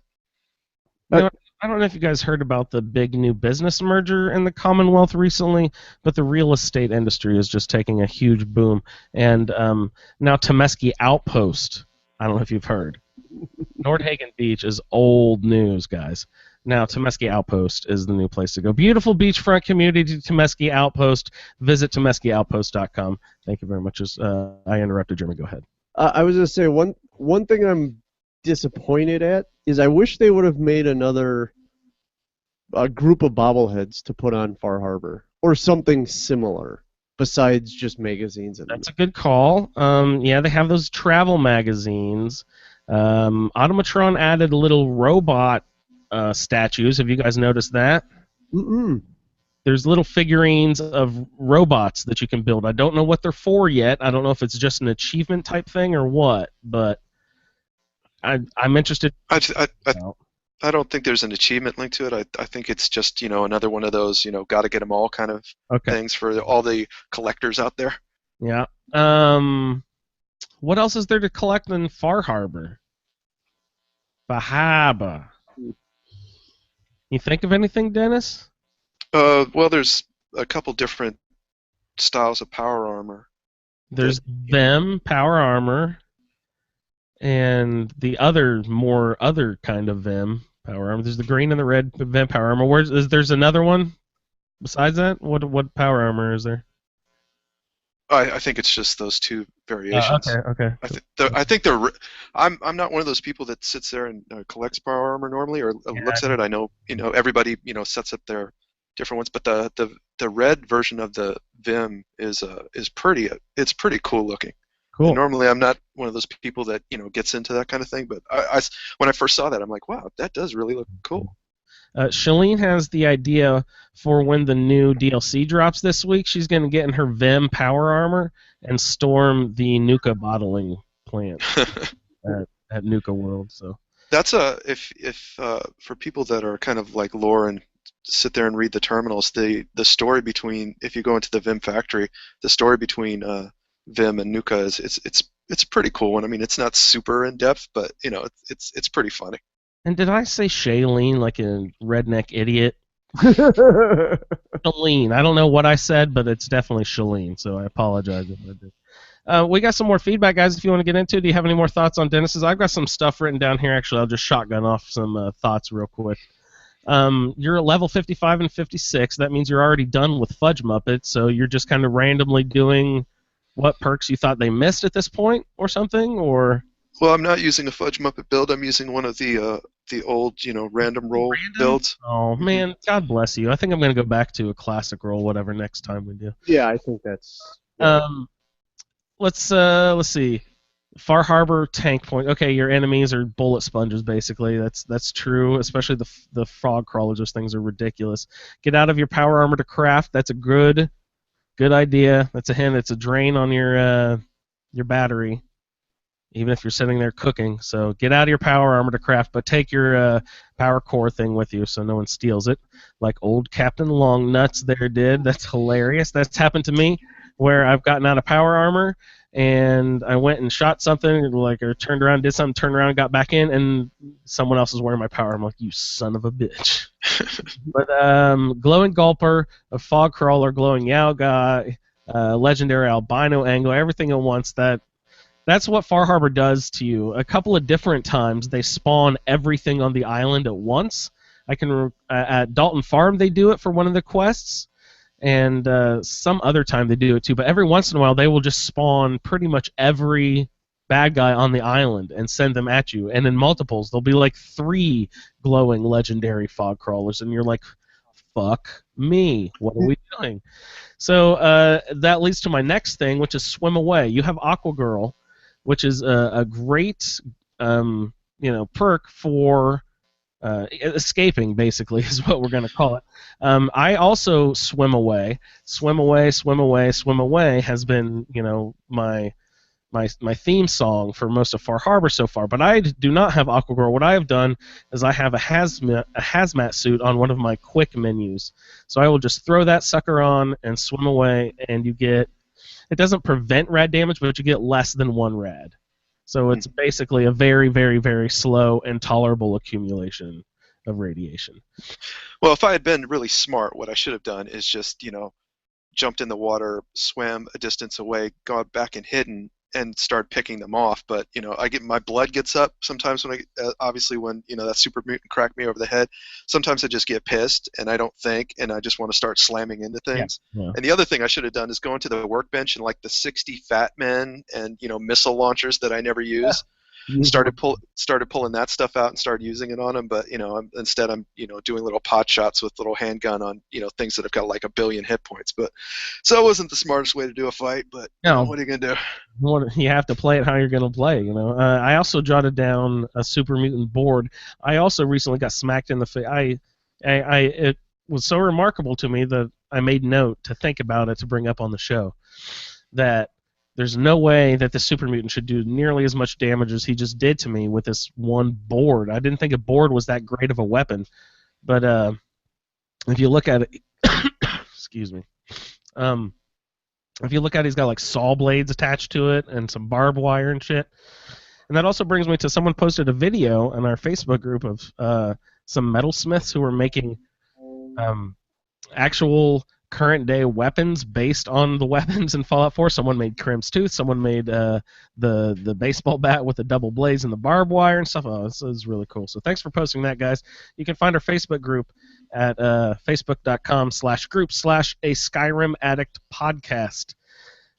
You know, I don't know if you guys heard about the big new business merger in the Commonwealth recently, but the real estate industry is just taking a huge boom. And now Temesky Outpost, I don't know if you've heard. Nordhagen Beach is old news, guys. Now Temesky Outpost is the new place to go. Beautiful beachfront community, Temesky Outpost. Visit TemeskyOutpost.com. Thank you very much. I interrupted Jeremy. Go ahead. I was gonna say one thing I'm disappointed at is I wish they would have made another group of bobbleheads to put on Far Harbor or something similar besides just magazines. That's a good call. Yeah, they have those travel magazines. Automatron added little robot statues. Have you guys noticed that? Mm-mm. There's little figurines of robots that you can build. I don't know what they're for yet. I don't know if it's just an achievement type thing or what, but I'm interested. I don't think there's an achievement linked to it. I think it's just, another one of those, got to get them all kind of things for all the collectors out there. Yeah. What else is there to collect in Far Harbor? Bahaba. You think of anything, Dennis? Well, there's a couple different styles of power armor. There's Vim power armor, and the other kind of Vim power armor. There's the green and the red Vim power armor. There's another one besides that? What power armor is there? I think it's just those two variations. Okay. I think they're. I'm not one of those people that sits there and collects power armor normally or looks at it. I know everybody sets up their different ones, but the red version of the Vim is pretty. It's pretty cool looking. Cool. And normally I'm not one of those people that gets into that kind of thing, but when I first saw that, I'm like, wow, that does really look cool. Shalene has the idea for when the new DLC drops this week. She's going to get in her Vim power armor and storm the Nuka bottling plant at Nuka World. So that's if for people that are kind of like lore and sit there and read the terminals, the story between, if you go into the Vim factory, the story between Vim and Nuka is it's a pretty cool one. I mean, it's not super in depth, but it's pretty funny. And did I say Shailene like a redneck idiot? Shalene. I don't know what I said, but it's definitely Shalene, so I apologize if I did. We got some more feedback, guys, if you want to get into it. Do you have any more thoughts on Dennis's? I've got some stuff written down here. Actually, I'll just shotgun off some thoughts real quick. You're at level 55 and 56. That means you're already done with Fudge Muppet, so you're just kind of randomly doing what perks you thought they missed at this point or something, or... Well, I'm not using a Fudge Muppet build. I'm using one of the old, random roll builds. Oh man, God bless you. I think I'm gonna go back to a classic roll, whatever, next time we do. Yeah, I think that's. Let's see. Far Harbor tank point. Okay, your enemies are bullet sponges, basically. That's true. Especially the frog crawlers. Those things are ridiculous. Get out of your power armor to craft. That's a good idea. That's a hint. It's a drain on your battery, even if you're sitting there cooking. So get out of your power armor to craft, but take your power core thing with you so no one steals it, like old Captain Longnuts there did. That's hilarious. That's happened to me, where I've gotten out of power armor, and I went and shot something, or turned around, did something, turned around, got back in, and someone else was wearing my power. I'm like, you son of a bitch. But Glowing Gulper, a Fog Crawler, Glowing Yao Guy, Legendary Albino Angler, everything at once. That's what Far Harbor does to you. A couple of different times they spawn everything on the island at once. At Dalton Farm they do it for one of the quests, and some other time they do it too. But every once in a while they will just spawn pretty much every bad guy on the island and send them at you. And in multiples there'll be like 3 glowing legendary fog crawlers, and you're like, fuck me, what are we doing? So that leads to my next thing, which is Swim Away. You have Aqua Girl, which is a great perk for escaping, basically, is what we're going to call it. I also swim away. Swim Away, Swim Away, Swim Away has been, my theme song for most of Far Harbor so far. But I do not have Aqua Girl. What I have done is I have a hazmat suit on one of my quick menus. So I will just throw that sucker on and swim away, and you get... It doesn't prevent rad damage, but you get less than 1 rad. So it's basically a very, very, very slow and tolerable accumulation of radiation. Well, if I had been really smart, what I should have done is just, jumped in the water, swam a distance away, gone back and hidden, and started picking them off. But my blood gets up sometimes when obviously when that super mutant cracked me over the head. Sometimes I just get pissed and I don't think, and I just want to start slamming into things. Yeah. And the other thing I should have done is go into the workbench and like the 60 Fat Men and missile launchers that I never use. Started pulling that stuff out and started using it on them, but instead I'm doing little pot shots with little handgun on things that have got like 1 billion hit points. But so it wasn't the smartest way to do a fight, but No. what are you gonna do? You have to play it how you're going to play, I also jotted down a super mutant board. I also recently got smacked in the face. It was so remarkable to me that I made note to think about it to bring up on the show. That there's no way that the super mutant should do nearly as much damage as he just did to me with this one board. I didn't think a board was that great of a weapon, but if you look at it, excuse me. If you look at it, he's got like saw blades attached to it and some barbed wire and shit. And that also brings me to someone posted a video on our Facebook group of some metalsmiths who were making actual current day weapons based on the weapons in Fallout 4. Someone made Krim's Tooth. Someone made the baseball bat with the double blades and the barbed wire and stuff. Oh, this is really cool. So thanks for posting that, guys. You can find our Facebook group at facebook.com/group/a Skyrim Addict Podcast.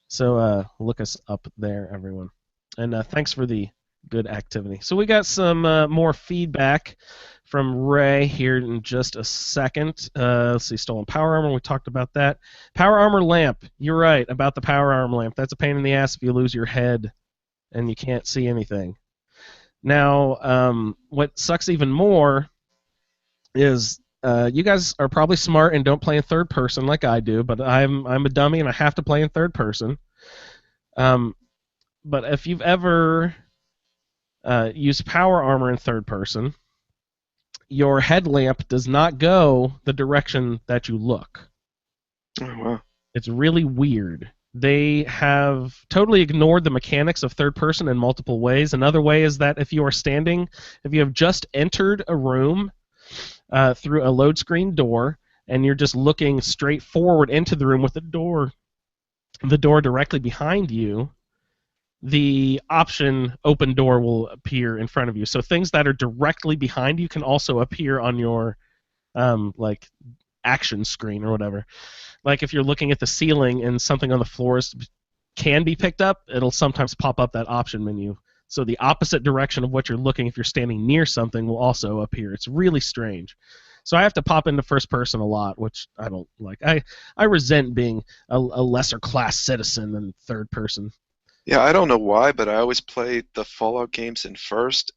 So look us up there, everyone. And thanks for the good activity. So we got some more feedback from Ray here in just a second. Let's see, stolen power armor. We talked about that. Power armor lamp. You're right about the power armor lamp. That's a pain in the ass if you lose your head and you can't see anything. Now, what sucks even more is you guys are probably smart and don't play in third person like I do, but I'm a dummy and I have to play in third person. But if you've ever used power armor in third person, your headlamp does not go the direction that you look. Oh, wow. It's really weird. They have totally ignored the mechanics of third person in multiple ways. Another way is that if you have just entered a room through a load screen door and you're just looking straight forward into the room with the door directly behind you, the option open door will appear in front of you. So things that are directly behind you can also appear on your like action screen or whatever. Like if you're looking at the ceiling and something on the floors can be picked up, it'll sometimes pop up that option menu. So the opposite direction of what you're looking if you're standing near something will also appear. It's really strange. So I have to pop into first person a lot, which I don't like. I resent being a lesser class citizen than third person. Yeah, I don't know why, but I always play the Fallout games in first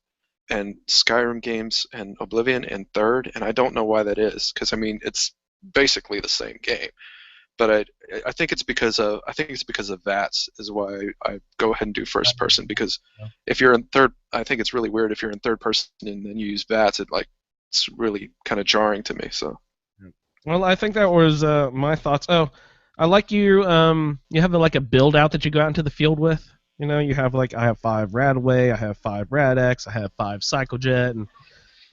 and Skyrim games and Oblivion in third, and I don't know why that is, because I mean it's basically the same game. But I think it's because of VATS is why I go ahead and do first person, because if you're in third, I think it's really weird if you're in third person and then you use VATS. It's really kind of jarring to me. So. Well, I think that was my thoughts. Oh. I like you. You have like a build out that you go out into the field with. You have like I have 5 Radaway, I have 5 Rad-X, I have 5 Cyclejet, and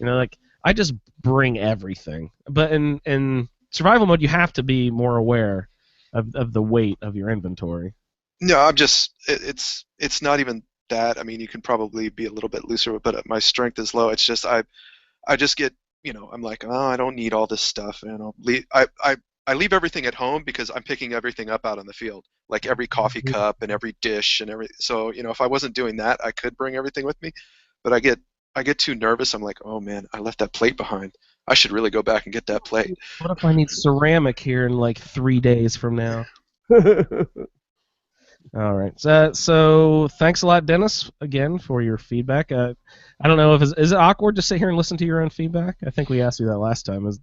like I just bring everything. But in survival mode, you have to be more aware of the weight of your inventory. No, I'm just it's not even that. I mean, you can probably be a little bit looser, but my strength is low. It's just I just get I'm like, oh, I don't need all this stuff, and I leave everything at home because I'm picking everything up out on the field, like every coffee cup and every dish and every. So if I wasn't doing that, I could bring everything with me, but I get too nervous. I'm like, oh man, I left that plate behind. I should really go back and get that plate. What if I need ceramic here in like 3 days from now? All right. So thanks a lot, Dennis, again for your feedback. I don't know if is it awkward to sit here and listen to your own feedback? I think we asked you that last time. Is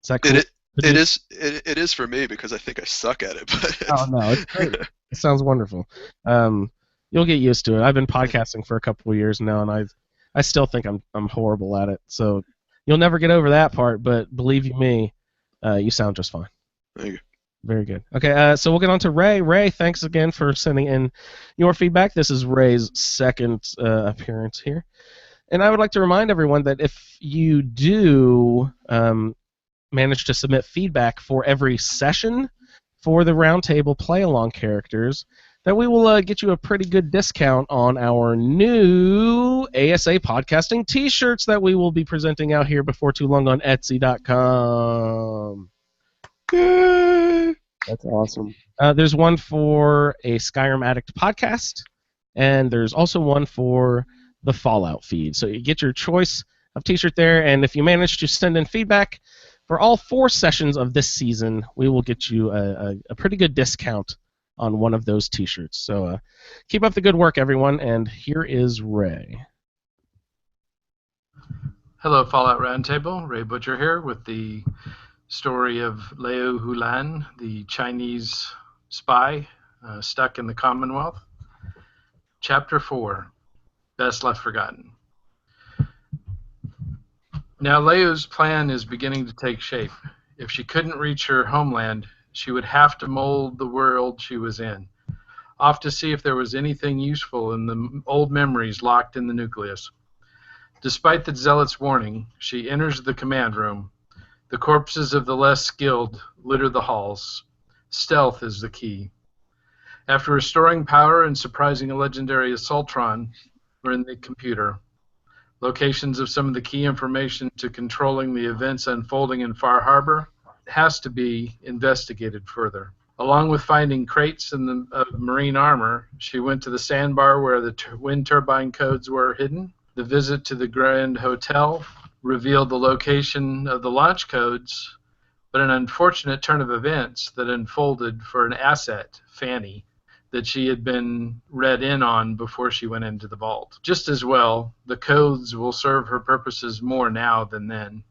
that cool? It is for me because I think I suck at it. But oh no, it's great. It sounds wonderful. You'll get used to it. I've been podcasting for a couple of years now, and I still think I'm horrible at it. So you'll never get over that part. But believe you me, you sound just fine. Thank you. Very good. Okay, so we'll get on to Ray. Ray, thanks again for sending in your feedback. This is Ray's second appearance here. And I would like to remind everyone that if you do manage to submit feedback for every session for the Roundtable play-along characters, that we will get you a pretty good discount on our new ASA podcasting t-shirts that we will be presenting out here before too long on Etsy.com. Yay! That's awesome. There's one for a Skyrim Addict podcast, and there's also one for the Fallout feed. So you get your choice of t-shirt there, and if you manage to send in feedback for all 4 sessions of this season, we will get you a pretty good discount on one of those t-shirts. So keep up the good work, everyone, and here is Ray. Hello, Fallout Roundtable. Ray Butcher here with the story of Leo Hulan, the Chinese spy stuck in the Commonwealth. Chapter 4, Best Left Forgotten. Now Leo's plan is beginning to take shape. If she couldn't reach her homeland, she would have to mold the world she was in, off to see if there was anything useful in the old memories locked in the nucleus. Despite the zealot's warning, she enters the command room. The corpses of the less skilled litter the halls. Stealth is the key. After restoring power and surprising a legendary Assaultron, we're in the computer. Locations of some of the key information to controlling the events unfolding in Far Harbor has to be investigated further. Along with finding crates of marine armor, she went to the sandbar where the wind turbine codes were hidden. The visit to the Grand Hotel revealed the location of the launch codes, but an unfortunate turn of events that unfolded for an asset, Fanny, that she had been read in on before she went into the vault. Just as well, the codes will serve her purposes more now than then.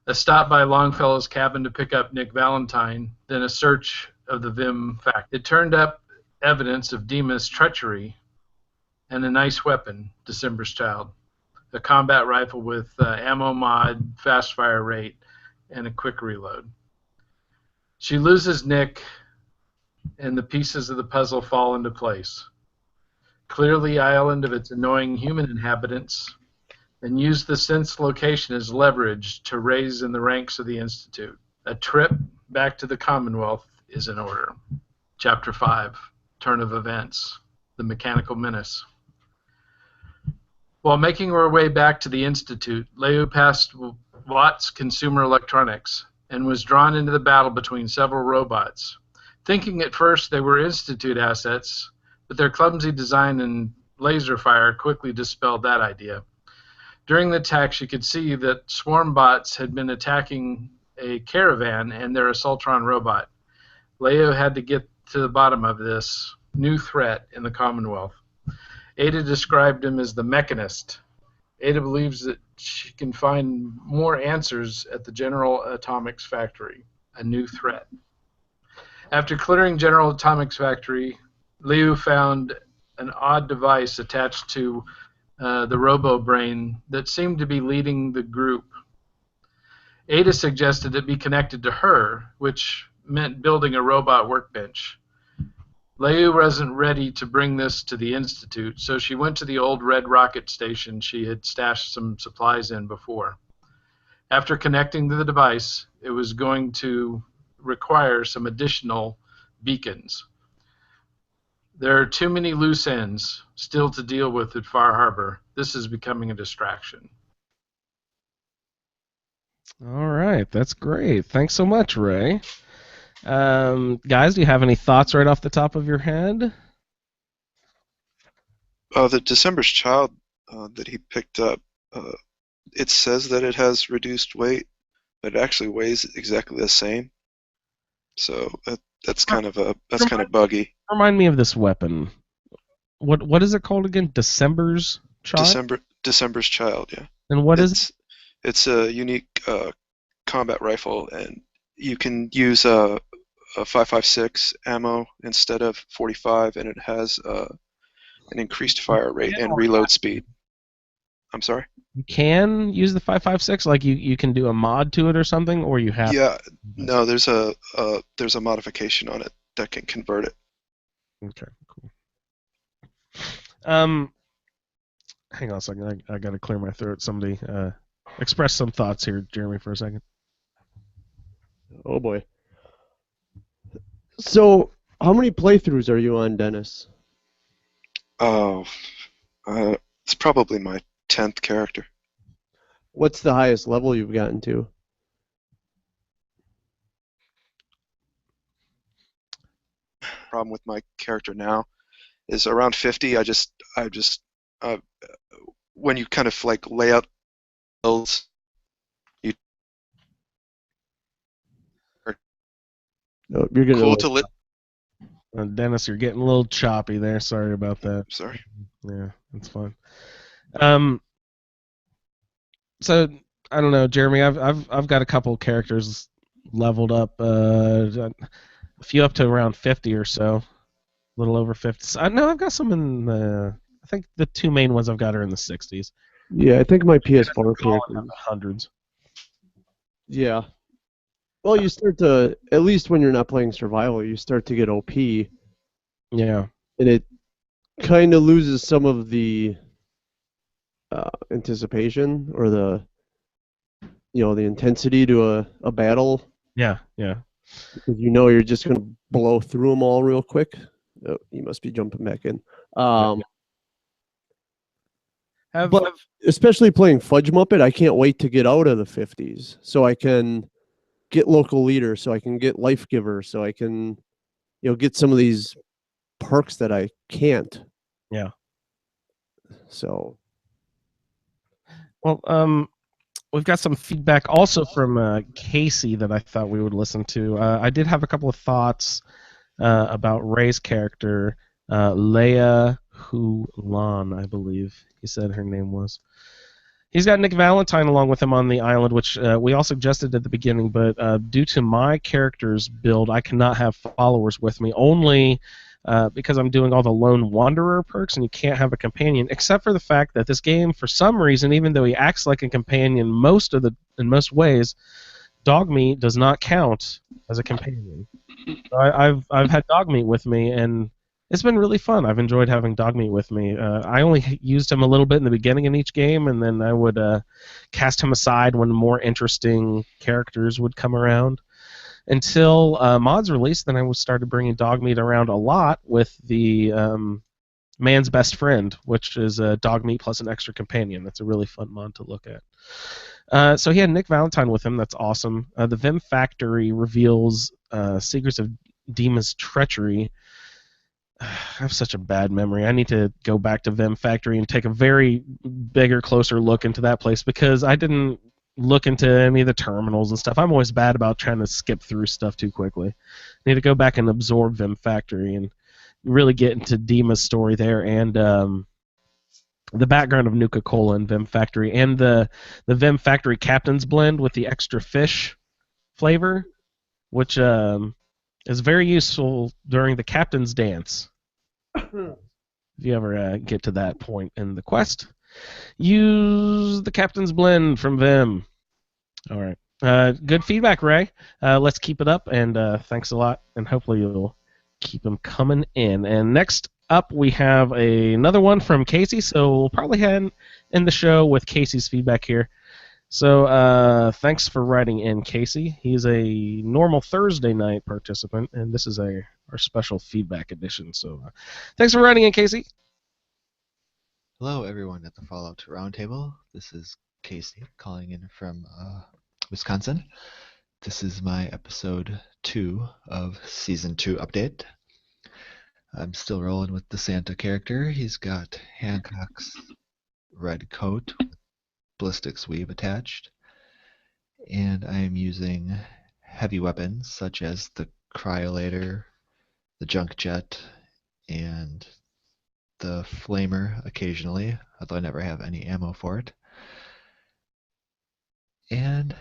A stop by Longfellow's cabin to pick up Nick Valentine, then a search of the Vim fact. It turned up evidence of Dima's treachery and a nice weapon, December's Child. A combat rifle with ammo mod, fast fire rate, and a quick reload. She loses Nick, and the pieces of the puzzle fall into place. Clear the island of its annoying human inhabitants, and use the synth's location as leverage to raise in the ranks of the Institute. A trip back to the Commonwealth is in order. Chapter 5, Turn of Events, The Mechanical Menace. While making her way back to the Institute, Leu passed Watts Consumer Electronics and was drawn into the battle between several robots. Thinking at first they were Institute assets, but their clumsy design and laser fire quickly dispelled that idea. During the attack, she could see that swarm bots had been attacking a caravan and their Assaultron robot. Leo had to get to the bottom of this new threat in the Commonwealth. Ada described him as the Mechanist. Ada believes that she can find more answers at the General Atomics Factory, a new threat. After clearing General Atomics Factory, Liu found an odd device attached to the robo-brain that seemed to be leading the group. Ada suggested it be connected to her, which meant building a robot workbench. Liu wasn't ready to bring this to the Institute, so she went to the old Red Rocket station she had stashed some supplies in before. After connecting to the device, it was going to require some additional beacons. There are too many loose ends still to deal with at Far Harbor. This is becoming a distraction. All right, that's great. Thanks so much, Ray. Guys, do you have any thoughts right off the top of your head? The December's Child that he picked up, it says that it has reduced weight, but it actually weighs exactly the same. So that's kind of buggy. Remind me of this weapon. What is it called again? December's Child? December's Child, yeah. And what is it? It's a unique combat rifle, and you can use a 5.56 ammo instead of 45, and it has an increased fire rate and reload speed. I'm sorry? You can use the 5.56, like you can do a mod to it or something, or you have. Yeah, no, there's a modification on it that can convert it. Okay, cool. hang on a second. I got to clear my throat. Somebody express some thoughts here, Jeremy, for a second. Oh boy. So, how many playthroughs are you on, Dennis? Oh, it's probably my 10th character. What's the highest level you've gotten to? Problem with my character now is around 50. I just uh, when you kind of like lay out builds, you are Oh, you're gonna. cool to lit. Dennis, you're getting a little choppy there. Sorry about that. Sorry. Yeah, that's fine. So I don't know, Jeremy. I've got a couple characters leveled up. A few up to around 50 or so, a little over 50. So, no, I've got some in the. I think the two main ones I've got are in the 60s. Yeah, I think my PS4 Call it character. in the hundreds. Yeah. Well, you start to, at least when you're not playing survival, you start to get OP, and Yeah. it kind of loses some of the anticipation or the intensity to a battle, Yeah. Yeah. because you know you're just going to blow through them all real quick. Oh, you must be jumping back in. But especially playing Fudge Muppet, I can't wait to get out of the 50s so I can get local leader, so I can get life giver, so I can get some of these perks that I can't. Yeah. So Well, we've got some feedback also from Casey that I thought we would listen to. I did have a couple of thoughts about Ray's character, Leia Hulan, I believe he said her name was. He's got Nick Valentine along with him on the island, which we all suggested at the beginning, but due to my character's build, I cannot have followers with me, only because I'm doing all the Lone Wanderer perks, and you can't have a companion, except for the fact that this game, for some reason, even though he acts like a companion in most ways, Dogmeat does not count as a companion. So I've had Dogmeat with me, and it's been really fun. I've enjoyed having Dogmeat with me. I only used him a little bit in the beginning in each game, and then I would cast him aside when more interesting characters would come around. Until mods released, then I started bringing Dogmeat around a lot with the Man's Best Friend, which is Dogmeat plus an extra companion. That's a really fun mod to look at. So he had Nick Valentine with him. That's awesome. The Vim Factory reveals Secrets of Dima's Treachery. I have such a bad memory. I need to go back to Vim Factory and take a very bigger, closer look into that place, because I didn't look into any of the terminals and stuff. I'm always bad about trying to skip through stuff too quickly. I need to go back and absorb Vim Factory and really get into Dima's story there, and the background of Nuka-Cola and Vim Factory, and the Vim Factory Captain's Blend with the extra fish flavor, which is very useful during the Captain's Dance. If you ever get to that point in the quest, use the Captain's Blend from Vim. All right. Good feedback, Ray. Let's keep it up, and thanks a lot, and hopefully you'll keep them coming in. And next up, we have another one from Casey, so we'll probably end the show with Casey's feedback here. So thanks for writing in, Casey. He's a normal Thursday night participant, and this is our special feedback edition. So thanks for writing in, Casey. Hello, everyone at the Fallout Roundtable. This is Casey calling in from Wisconsin. This is my episode 2 of Season 2 update. I'm still rolling with the Santa character. He's got Hancock's red coat with ballistics weave attached, and I am using heavy weapons such as the Cryolator, the Junk Jet, and the Flamer occasionally, although I never have any ammo for it. And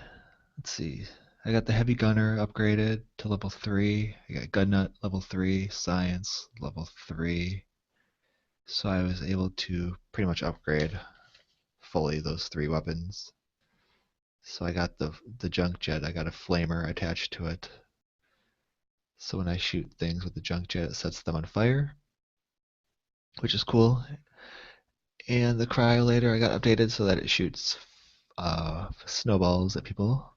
let's see, I got the Heavy Gunner upgraded to level 3. I got Gun Nut level 3, Science level 3. So I was able to pretty much upgrade fully those 3 weapons. So I got the Junk Jet, I got a Flamer attached to it. So when I shoot things with the Junk Jet, it sets them on fire, which is cool. And the cryolator I got updated so that it shoots snowballs at people.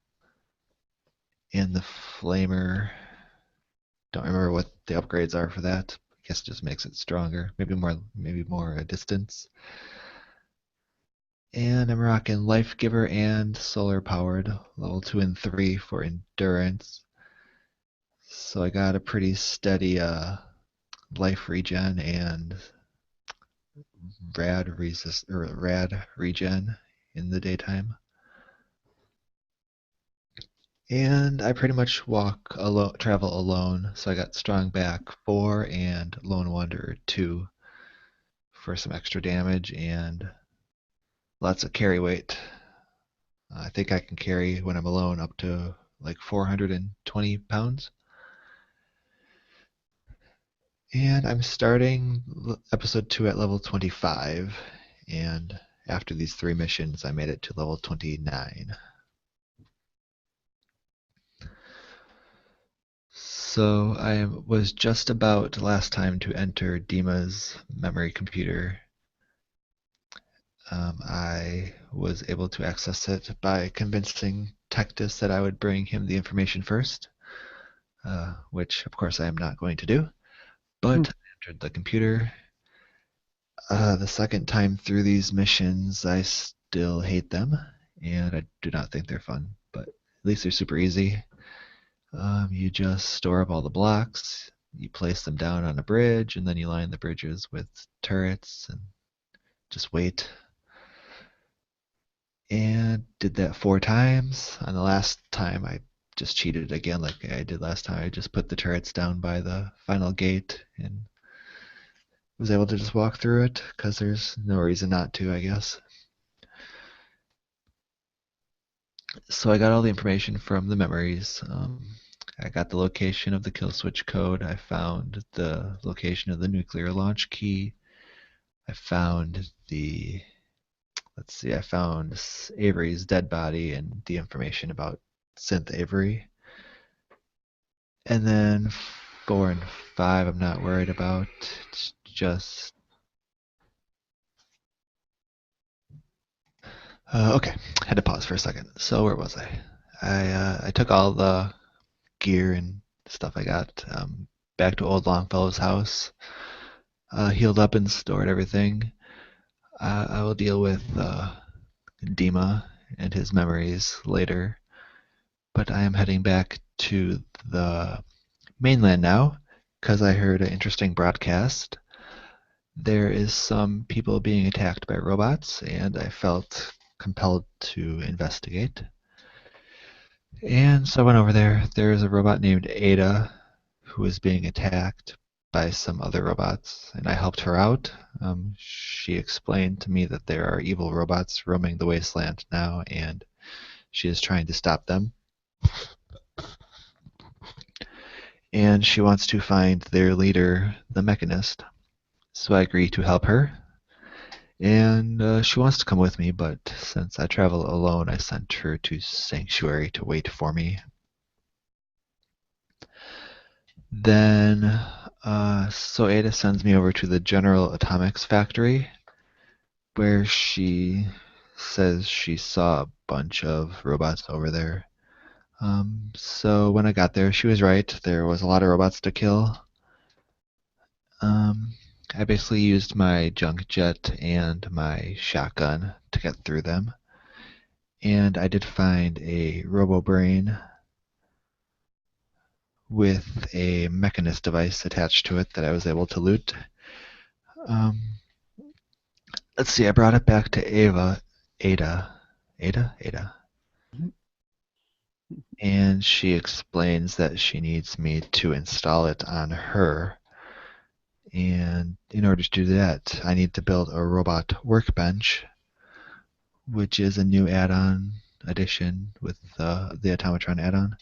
And the flamer, don't remember what the upgrades are for that. I guess it just makes it stronger. Maybe more distance. And I'm rocking Life Giver and Solar Powered, level 2 and 3 for endurance. So I got a pretty steady life regen and rad regen in the daytime. And I pretty much travel alone, so I got Strong Back 4 and Lone Wanderer 2 for some extra damage and lots of carry weight. I think I can carry when I'm alone up to like 420 pounds. And I'm starting episode 2 at level 25, and after these 3 missions I made it to level 29. So I was just about last time to enter Dima's memory computer. I was able to access it by convincing Tectus that I would bring him the information first, which of course I am not going to do. But I entered the computer. The second time through these missions, I still hate them, and I do not think they're fun, but at least they're super easy. You just store up all the blocks, you place them down on a bridge, and then you line the bridges with turrets and just wait. And did that 4 times. On the last time, I just cheated again like I did last time. I just put the turrets down by the final gate and was able to just walk through it because there's no reason not to, I guess. So I got all the information from the memories. I got the location of the kill switch code. I found the location of the nuclear launch key. I found I found Avery's dead body and the information about Synth Avery. And then 4 and 5 I'm not worried about. It's just... okay, had to pause for a second. So where was I? I took all the gear and stuff I got back to old Longfellow's house. Healed up and stored everything. I will deal with Dima and his memories later, but I am heading back to the mainland now because I heard an interesting broadcast. There is some people being attacked by robots, and I felt compelled to investigate. And so I went over there. There is a robot named Ada who is being attacked by some other robots, and I helped her out. She explained to me that there are evil robots roaming the wasteland now, and she is trying to stop them. And she wants to find their leader, the Mechanist. So I agree to help her. And she wants to come with me, but since I travel alone, I sent her to Sanctuary to wait for me. Then, so Ada sends me over to the General Atomics factory, where she says she saw a bunch of robots over there. So when I got there, she was right. There was a lot of robots to kill. I basically used my junk jet and my shotgun to get through them. And I did find a RoboBrain with a Mechanist device attached to it that I was able to loot. Let's see, I brought it back to Ada. And she explains that she needs me to install it on her. And in order to do that, I need to build a robot workbench, which is a new add-on addition with the Automatron add-on.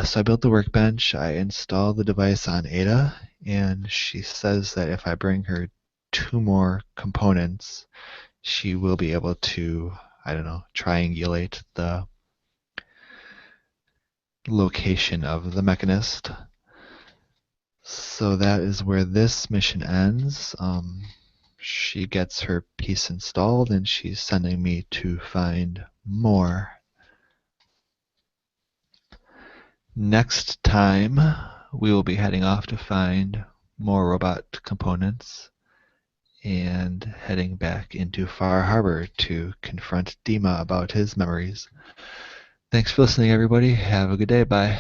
So I built the workbench, I installed the device on Ada, and she says that if I bring her 2 more components, she will be able to, I don't know, triangulate the location of the Mechanist. So that is where this mission ends. she gets her piece installed, and she's sending me to find more. Next time, we will be heading off to find more robot components and heading back into Far Harbor to confront Dima about his memories. Thanks for listening, everybody. Have a good day. Bye.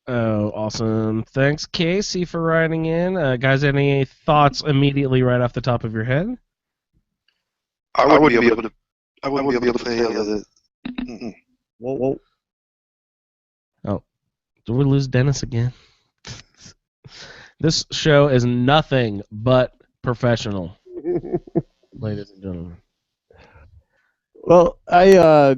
Oh, awesome. Thanks, Casey, for writing in. Guys, any thoughts immediately right off the top of your head? I wouldn't be able to. I wouldn't be able to play the. Whoa. Did we lose Dennis again? This show is nothing but professional, ladies and gentlemen. Well, I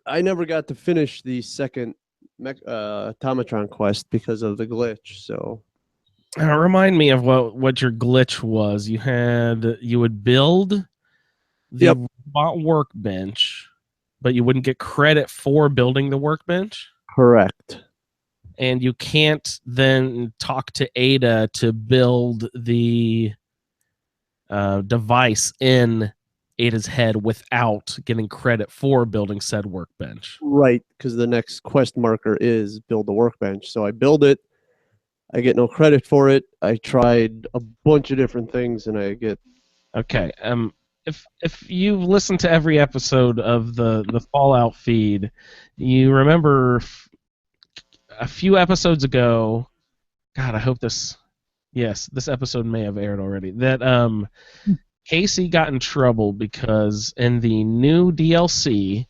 never got to finish the second Automatron quest because of the glitch. So Remind me of what your glitch was. You would build the robot workbench, but you wouldn't get credit for building the workbench. correct. And you can't then talk to Ada to build the device in Ada's head without getting credit for building said workbench. Right, because the next quest marker is build the workbench. So I build it. I get no credit for it. I tried a bunch of different things, and I get Okay. If you've listened to every episode of the Fallout feed, you remember a few episodes ago. God, I hope this episode may have aired already. That Casey got in trouble because in the new DLC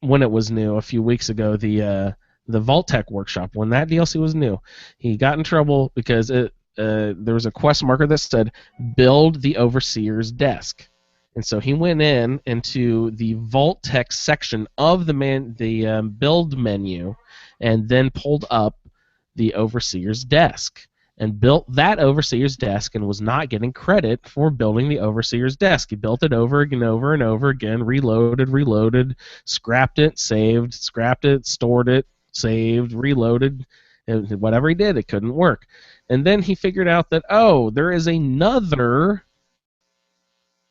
when it was new a few weeks ago, the Vault-Tec Workshop, when that DLC was new, he got in trouble because there was a quest marker that said build the Overseer's desk. And so he went into the Vault-Tec section of the build menu and then pulled up the Overseer's desk and built that Overseer's desk and was not getting credit for building the Overseer's desk. He built it over and over and over again, reloaded, scrapped it, saved, scrapped it, stored it, saved, reloaded, and whatever he did, it couldn't work. And then he figured out that, there is another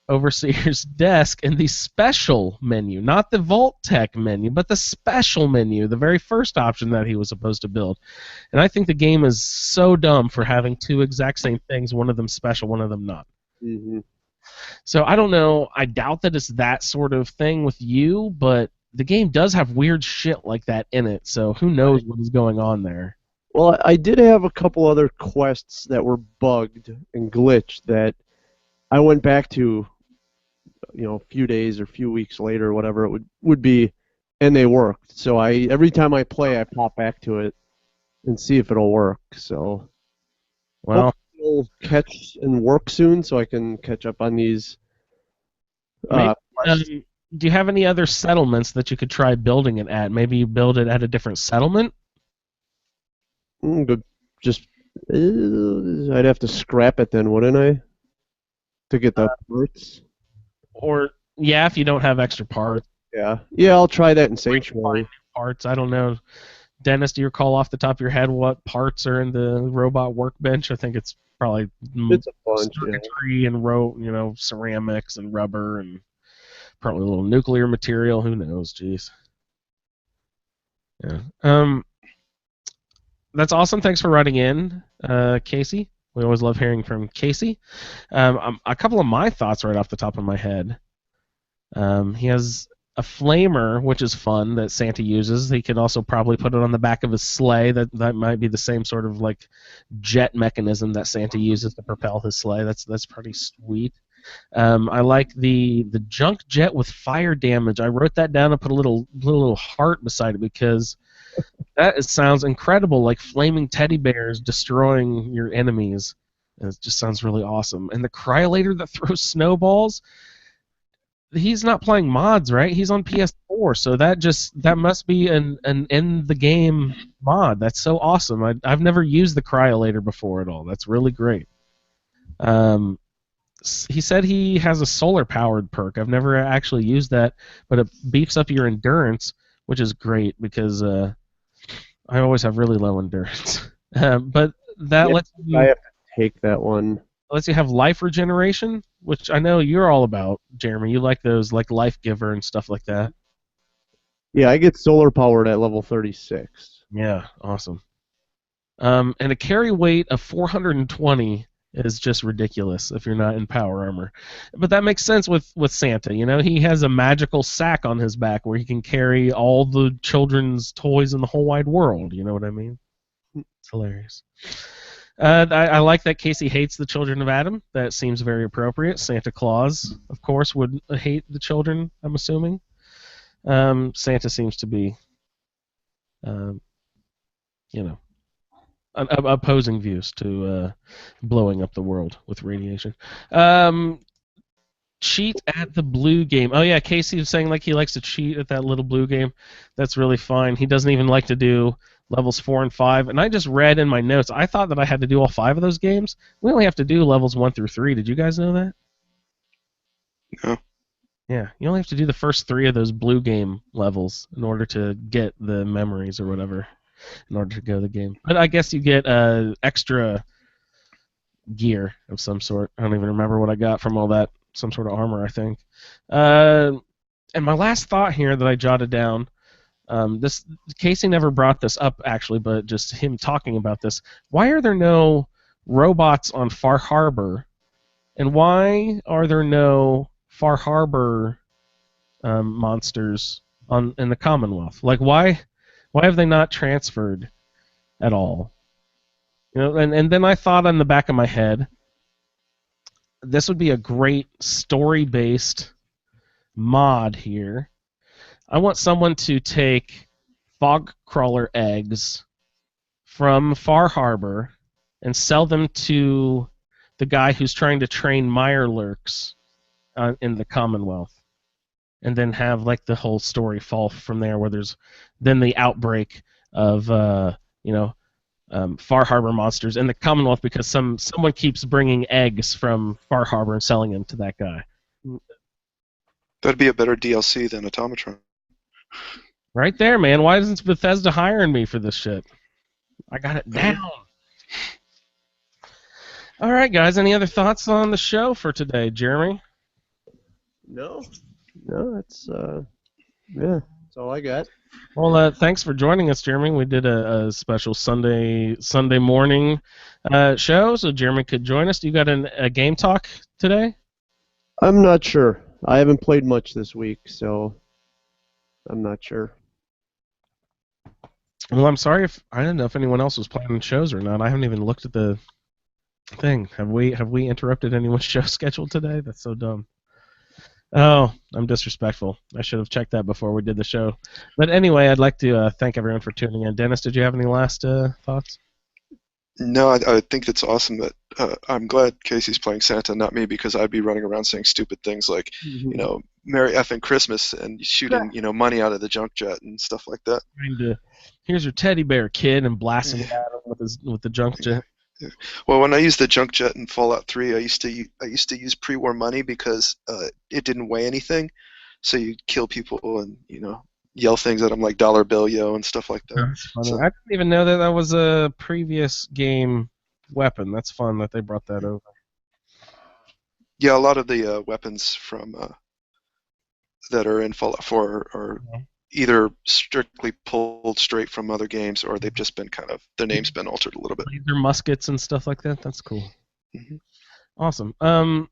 Overseer's desk in the special menu, not the Vault-Tec menu, but the special menu, the very first option that he was supposed to build. And I think the game is so dumb for having two exact same things, one of them special, one of them not. Mm-hmm. So I don't know. I doubt that it's that sort of thing with you, but the game does have weird shit like that in it, so who knows what is going on there. Well, I did have a couple other quests that were bugged and glitched that I went back to, a few days or a few weeks later, or whatever it would be, and they worked. So every time I play, I pop back to it and see if it'll work. So, Well, it'll catch and work soon, so I can catch up on these. Quests. Do you have any other settlements that you could try building it at? Maybe you build it at a different settlement? Good. Just I'd have to scrap it then, wouldn't I? To get the parts. Or if you don't have extra parts. Yeah, I'll try that in Sanctuary. Parts, I don't know. Dennis, do you recall off the top of your head what parts are in the robot workbench? I think it's probably It's a bunch. circuitry and ceramics and rubber and probably a little nuclear material. Who knows? Jeez. Yeah. That's awesome. Thanks for writing in, Casey. We always love hearing from Casey. A couple of my thoughts right off the top of my head. He has a flamer, which is fun, that Santa uses. He could also probably put it on the back of his sleigh. That might be the same sort of like jet mechanism that Santa uses to propel his sleigh. That's pretty sweet. I like the junk jet with fire damage. I wrote that down and put a little heart beside it because sounds incredible, like flaming teddy bears destroying your enemies. It just sounds really awesome. And the cryolator that throws snowballs, he's not playing mods, right? He's on PS4, so that must be an in the game mod. That's so awesome. I've never used the cryolator before at all. That's really great. He said he has a solar powered perk. I've never actually used that, but it beefs up your endurance, which is great because I always have really low endurance. But that Yeah, lets I you have to take that one. have life regeneration, which I know you're all about, Jeremy. You like those, like Life Giver and stuff like that. Yeah, I get solar powered at level 36. Yeah, awesome. And a carry weight of 420 is just ridiculous if you're not in power armor. But that makes sense with Santa. You know, he has a magical sack on his back where he can carry all the children's toys in the whole wide world. You know what I mean? It's hilarious. I like that Casey hates the children of Adam. That seems very appropriate. Santa Claus, of course, would hate the children, I'm assuming. Santa seems to be, you know, opposing views to blowing up the world with radiation. Cheat at the blue game. Oh yeah, Casey was saying like he likes to cheat at that little blue game. That's really fine. He doesn't even like to do levels 4 and 5. And I just read in my notes, I thought that I had to do all 5 of those games. We only have to do levels 1 through 3. Did you guys know that? No. Yeah, you only have to do the first 3 of those blue game levels in order to get the memories or whatever, in order to go the game. But I guess you get extra gear of some sort. I don't even remember what I got from all that. Some sort of armor, I think. And my last thought here that I jotted down, this Casey never brought this up actually, but just him talking about this. Why are there no robots on Far Harbor, and why are there no Far Harbor monsters in the Commonwealth? Like why have they not transferred at all? You know, and then I thought on the back of my head, this would be a great story-based mod here. I want someone to take fog crawler eggs from Far Harbor and sell them to the guy who's trying to train Mirelurks in the Commonwealth, and then have like the whole story fall from there, where there's then the outbreak of Far Harbor monsters in the Commonwealth because someone keeps bringing eggs from Far Harbor and selling them to that guy. That'd be a better DLC than Automatron. Right there, man. Why isn't Bethesda hiring me for this shit? I got it down. All right, guys. Any other thoughts on the show for today, Jeremy? No, that's yeah, that's all I got. Well, thanks for joining us, Jeremy. We did a special Sunday morning show, so Jeremy could join us. You got a game talk today? I'm not sure. I haven't played much this week, so I'm not sure. Well, I'm sorry if I didn't know if anyone else was planning shows or not. I haven't even looked at the thing. Have we interrupted anyone's show schedule today? That's so dumb. Oh, I'm disrespectful. I should have checked that before we did the show. But anyway, I'd like to thank everyone for tuning in. Dennis, did you have any last thoughts? No, I think that's awesome. That I'm glad Casey's playing Santa, not me, because I'd be running around saying stupid things like, Merry effing Christmas and shooting, money out of the junk jet and stuff like that. Here's your teddy bear, kid, and blasting at him with the junk jet. Yeah. Well, when I used the junk jet in Fallout 3, I used to use pre-war money because it didn't weigh anything, so you'd kill people and yell things at them like $dollar bill yo and stuff like that. That's funny. So, I didn't even know that was a previous game weapon. That's fun that they brought that over. Yeah, a lot of the weapons from that are in Fallout 4 are either strictly pulled straight from other games, or they've just been their name's been altered a little bit. Laser muskets and stuff like that. That's cool. Mm-hmm. Awesome.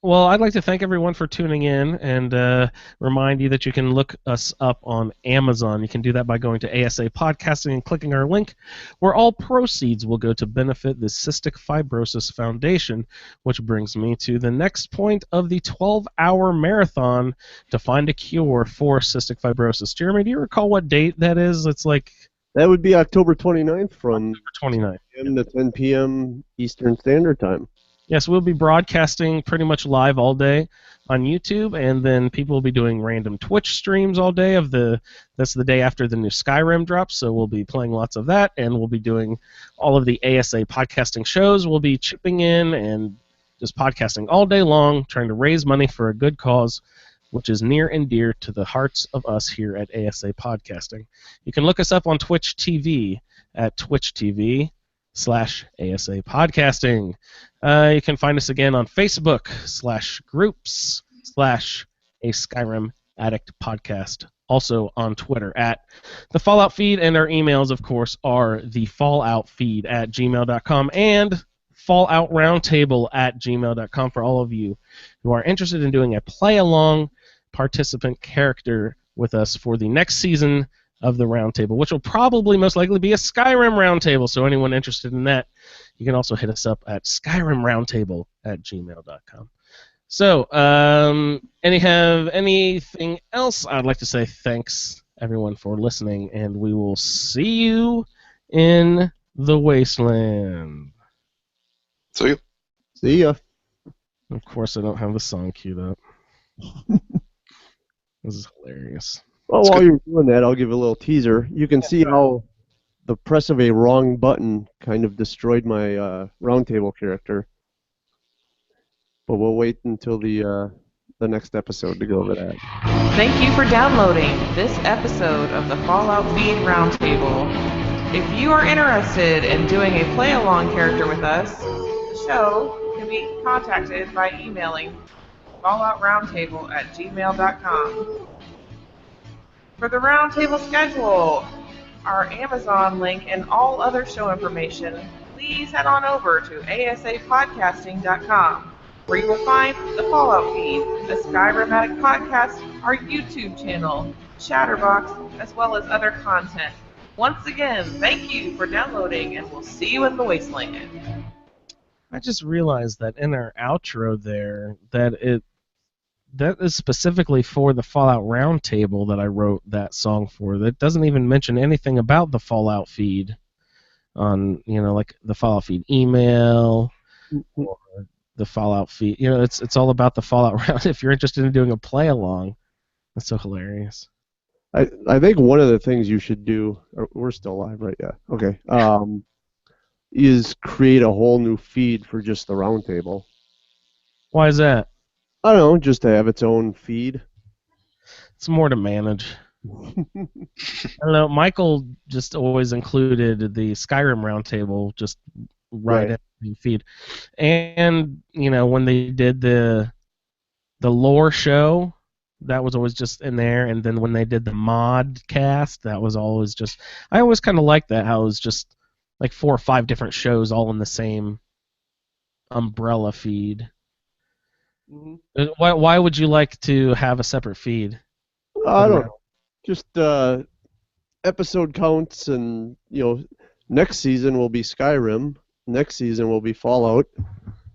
Well, I'd like to thank everyone for tuning in and remind you that you can look us up on Amazon. You can do that by going to ASA Podcasting and clicking our link, where all proceeds will go to benefit the Cystic Fibrosis Foundation, which brings me to the next point of the 12-hour marathon to find a cure for cystic fibrosis. Jeremy, do you recall what date that is? It's like... That would be October 29th from October 29th. 10 p.m. to 10 p.m. Eastern Standard Time. Yes, we'll be broadcasting pretty much live all day on YouTube, and then people will be doing random Twitch streams all day. That's the day after the new Skyrim drops, so we'll be playing lots of that, and we'll be doing all of the ASA podcasting shows. We'll be chipping in and just podcasting all day long, trying to raise money for a good cause, which is near and dear to the hearts of us here at ASA Podcasting. You can look us up on Twitch TV at Twitch TV /ASA Podcasting. You can find us again on Facebook /groups /A Skyrim Addict Podcast. Also on Twitter at The Fallout Feed, and our emails, of course, are thefalloutfeed@gmail.com and falloutroundtable@gmail.com for all of you who are interested in doing a play-along participant character with us for the next season of the Roundtable, which will probably most likely be a Skyrim Roundtable. So anyone interested in that, you can also hit us up at skyrimroundtable@gmail.com. So, anything else? I'd like to say thanks, everyone, for listening, and we will see you in the Wasteland. So See ya. Of course, I don't have the song queued up. This is hilarious. Well, That's while good. you're doing that, I'll give a little teaser. You can see how the press of a wrong button kind of destroyed my Roundtable character. But we'll wait until the next episode to go over that. Thank you for downloading this episode of the Fallout Feed Roundtable. If you are interested in doing a play-along character with us, the show can be contacted by emailing falloutroundtable@gmail.com. For the Roundtable schedule, our Amazon link, and all other show information, please head on over to asapodcasting.com, where you will find the Fallout Feed, the Skyrim Addict Podcast, our YouTube channel, Chatterbox, as well as other content. Once again, thank you for downloading, and we'll see you in the Wasteland. I just realized that in our outro there, that is specifically for the Fallout Roundtable that I wrote that song for. That doesn't even mention anything about the Fallout Feed on, like the Fallout Feed email or the Fallout Feed. It's all about the Fallout Round. If you're interested in doing a play along, that's so hilarious. I think one of the things you should do, we're still live, right? Yeah. Okay. Is create a whole new feed for just the Roundtable. Why is that? I don't know, just to have its own feed. It's more to manage. I don't know. Michael just always included the Skyrim Roundtable just right at the feed, and when they did the lore show, that was always just in there, and then when they did the mod cast, that was always just. I always kind of liked that, how it was just like 4 or 5 different shows all in the same umbrella feed. Mm-hmm. Why would you like to have a separate feed? I don't know. Just episode counts, and next season will be Skyrim. Next season will be Fallout.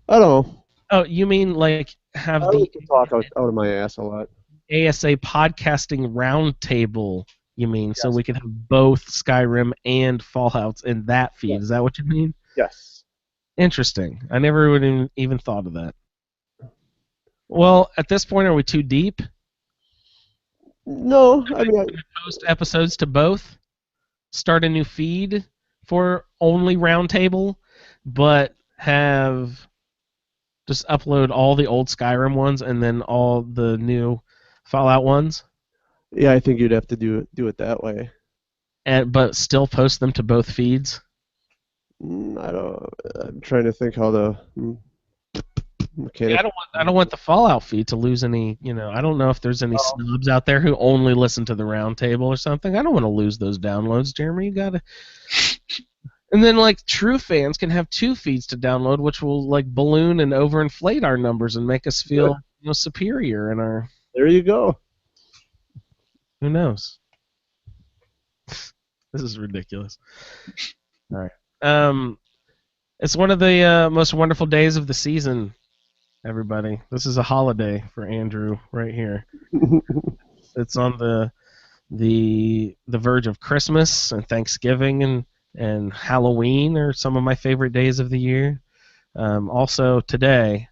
I don't know. Oh, you mean like have I the like to talk out of my ass a lot. ASA Podcasting Roundtable? You mean so we can have both Skyrim and Fallouts in that feed? Yes. Is that what you mean? Yes. Interesting. I never would even thought of that. Well, at this point, are we too deep? No, I mean, Post episodes to both. Start a new feed for only Roundtable, but have just upload all the old Skyrim ones and then all the new Fallout ones. yeah, I think you'd have to do it that way. But still post them to both feeds. I'm trying to think how the mechanic. Yeah, I don't want the Fallout feed to lose any. I don't know if there's any snobs out there who only listen to the Roundtable or something. I don't want to lose those downloads, Jeremy. You gotta. And then, true fans can have 2 feeds to download, which will balloon and overinflate our numbers and make us feel superior in our. There you go. Who knows? This is ridiculous. All right. It's one of the most wonderful days of the season, everybody. This is a holiday for Andrew right here. It's on the verge of Christmas and Thanksgiving and Halloween are some of my favorite days of the year. Also, today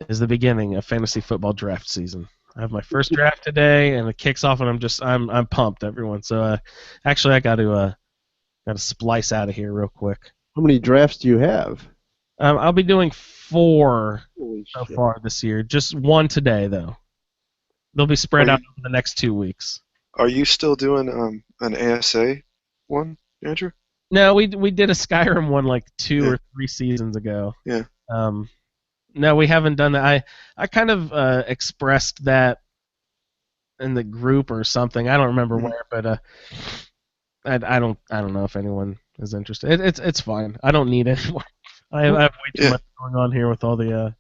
is the beginning of fantasy football draft season. I have my first draft today, and it kicks off, and I'm pumped, everyone. So actually, I got to splice out of here real quick. How many drafts do you have? I'll be doing 4 Holy so shit. far this year. Just 1 today, though. They'll be spread out over the next 2 weeks. Are you still doing an ASA one, Andrew? No, we did a Skyrim one like 2 Yeah. or 3 seasons ago. Yeah. No, we haven't done that. I kind of expressed that in the group or something. I don't remember Mhm. where, but I don't know if anyone is interested. It's fine. I don't need it anymore. I have way too Yeah. much going on here with all the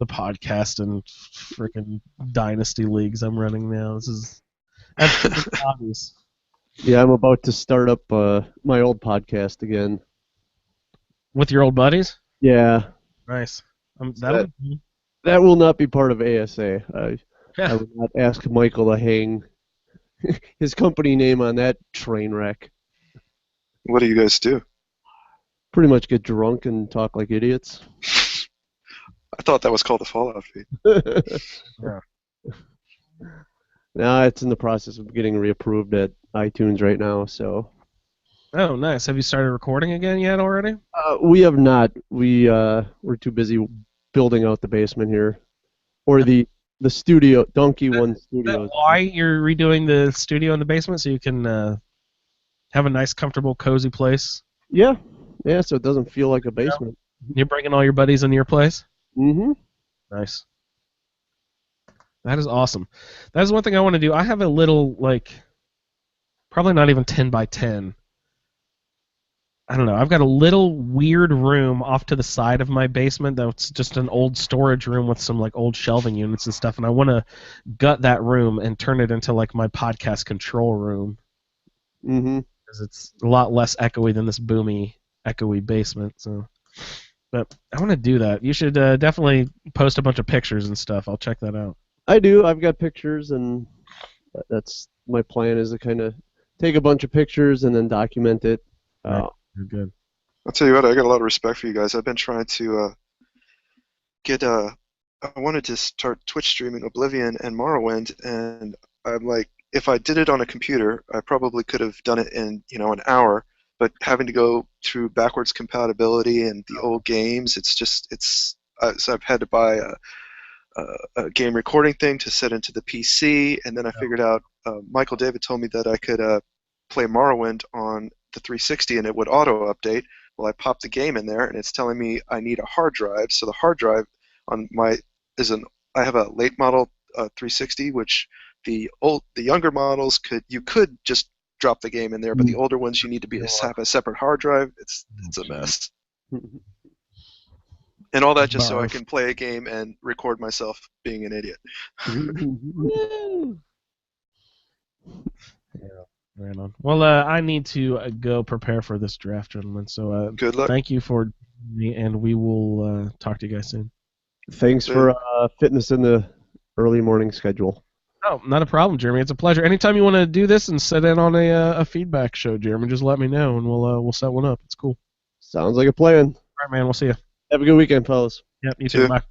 podcast and freaking dynasty leagues I'm running now. This is that's too many hobbies. Yeah, I'm about to start up my old podcast again. With your old buddies? Yeah, Nice. That'll be that will not be part of ASA. I Yeah. would not ask Michael to hang his company name on that train wreck. What do you guys do? Pretty much get drunk and talk like idiots. I thought that was called the Fallout feed. Yeah. Now it's in the process of getting reapproved at iTunes right now, so Oh, nice. Have you started recording again yet already? we have not. We're too busy building out the basement here, or the studio, Donkey One Is that Studios. why you're redoing the studio in the basement so you can have a nice, comfortable, cozy place? Yeah, so it doesn't feel like a basement. You're bringing all your buddies into your place? Mm-hmm. Nice. That is awesome. That is one thing I want to do. I have a little, like, probably not even 10 by 10. I don't know. I've got a little weird room off to the side of my basement that's just an old storage room with some, like, old shelving units and stuff, and I want to gut that room and turn it into, like, my podcast control room. Mm-hmm. Because it's a lot less echoey than this boomy, echoey basement. So, but I want to do that. You should definitely post a bunch of pictures and stuff. I'll check that out. I do. I've got pictures, and that's my plan is to kind of take a bunch of pictures and then document it. Right. Good. I'll tell you what, I got a lot of respect for you guys. I've been trying to I wanted to start Twitch streaming Oblivion and Morrowind, and I'm like, if I did it on a computer, I probably could have done it in, an hour, but having to go through backwards compatibility and the old games, so I've had to buy a game recording thing to set into the PC, and then I figured out, Michael David told me that I could play Morrowind on the 360 and it would auto update. Well, I popped the game in there and it's telling me I need a hard drive. So the hard drive on I have a late model 360, which the younger models you could just drop the game in there, but the older ones you need to have a separate hard drive. It's a mess. And all that just so I can play a game and record myself being an idiot. Right on. Well, I need to go prepare for this draft, gentlemen. So Good luck. thank you for me, and we will talk to you guys soon. Thanks for fitting us in the early morning schedule. Oh, not a problem, Jeremy. It's a pleasure. Anytime you want to do this and sit in on a feedback show, Jeremy, just let me know, and we'll set one up. It's cool. Sounds like a plan. All right, man. We'll see you. Have a good weekend, fellas. Yep, you too. Bye.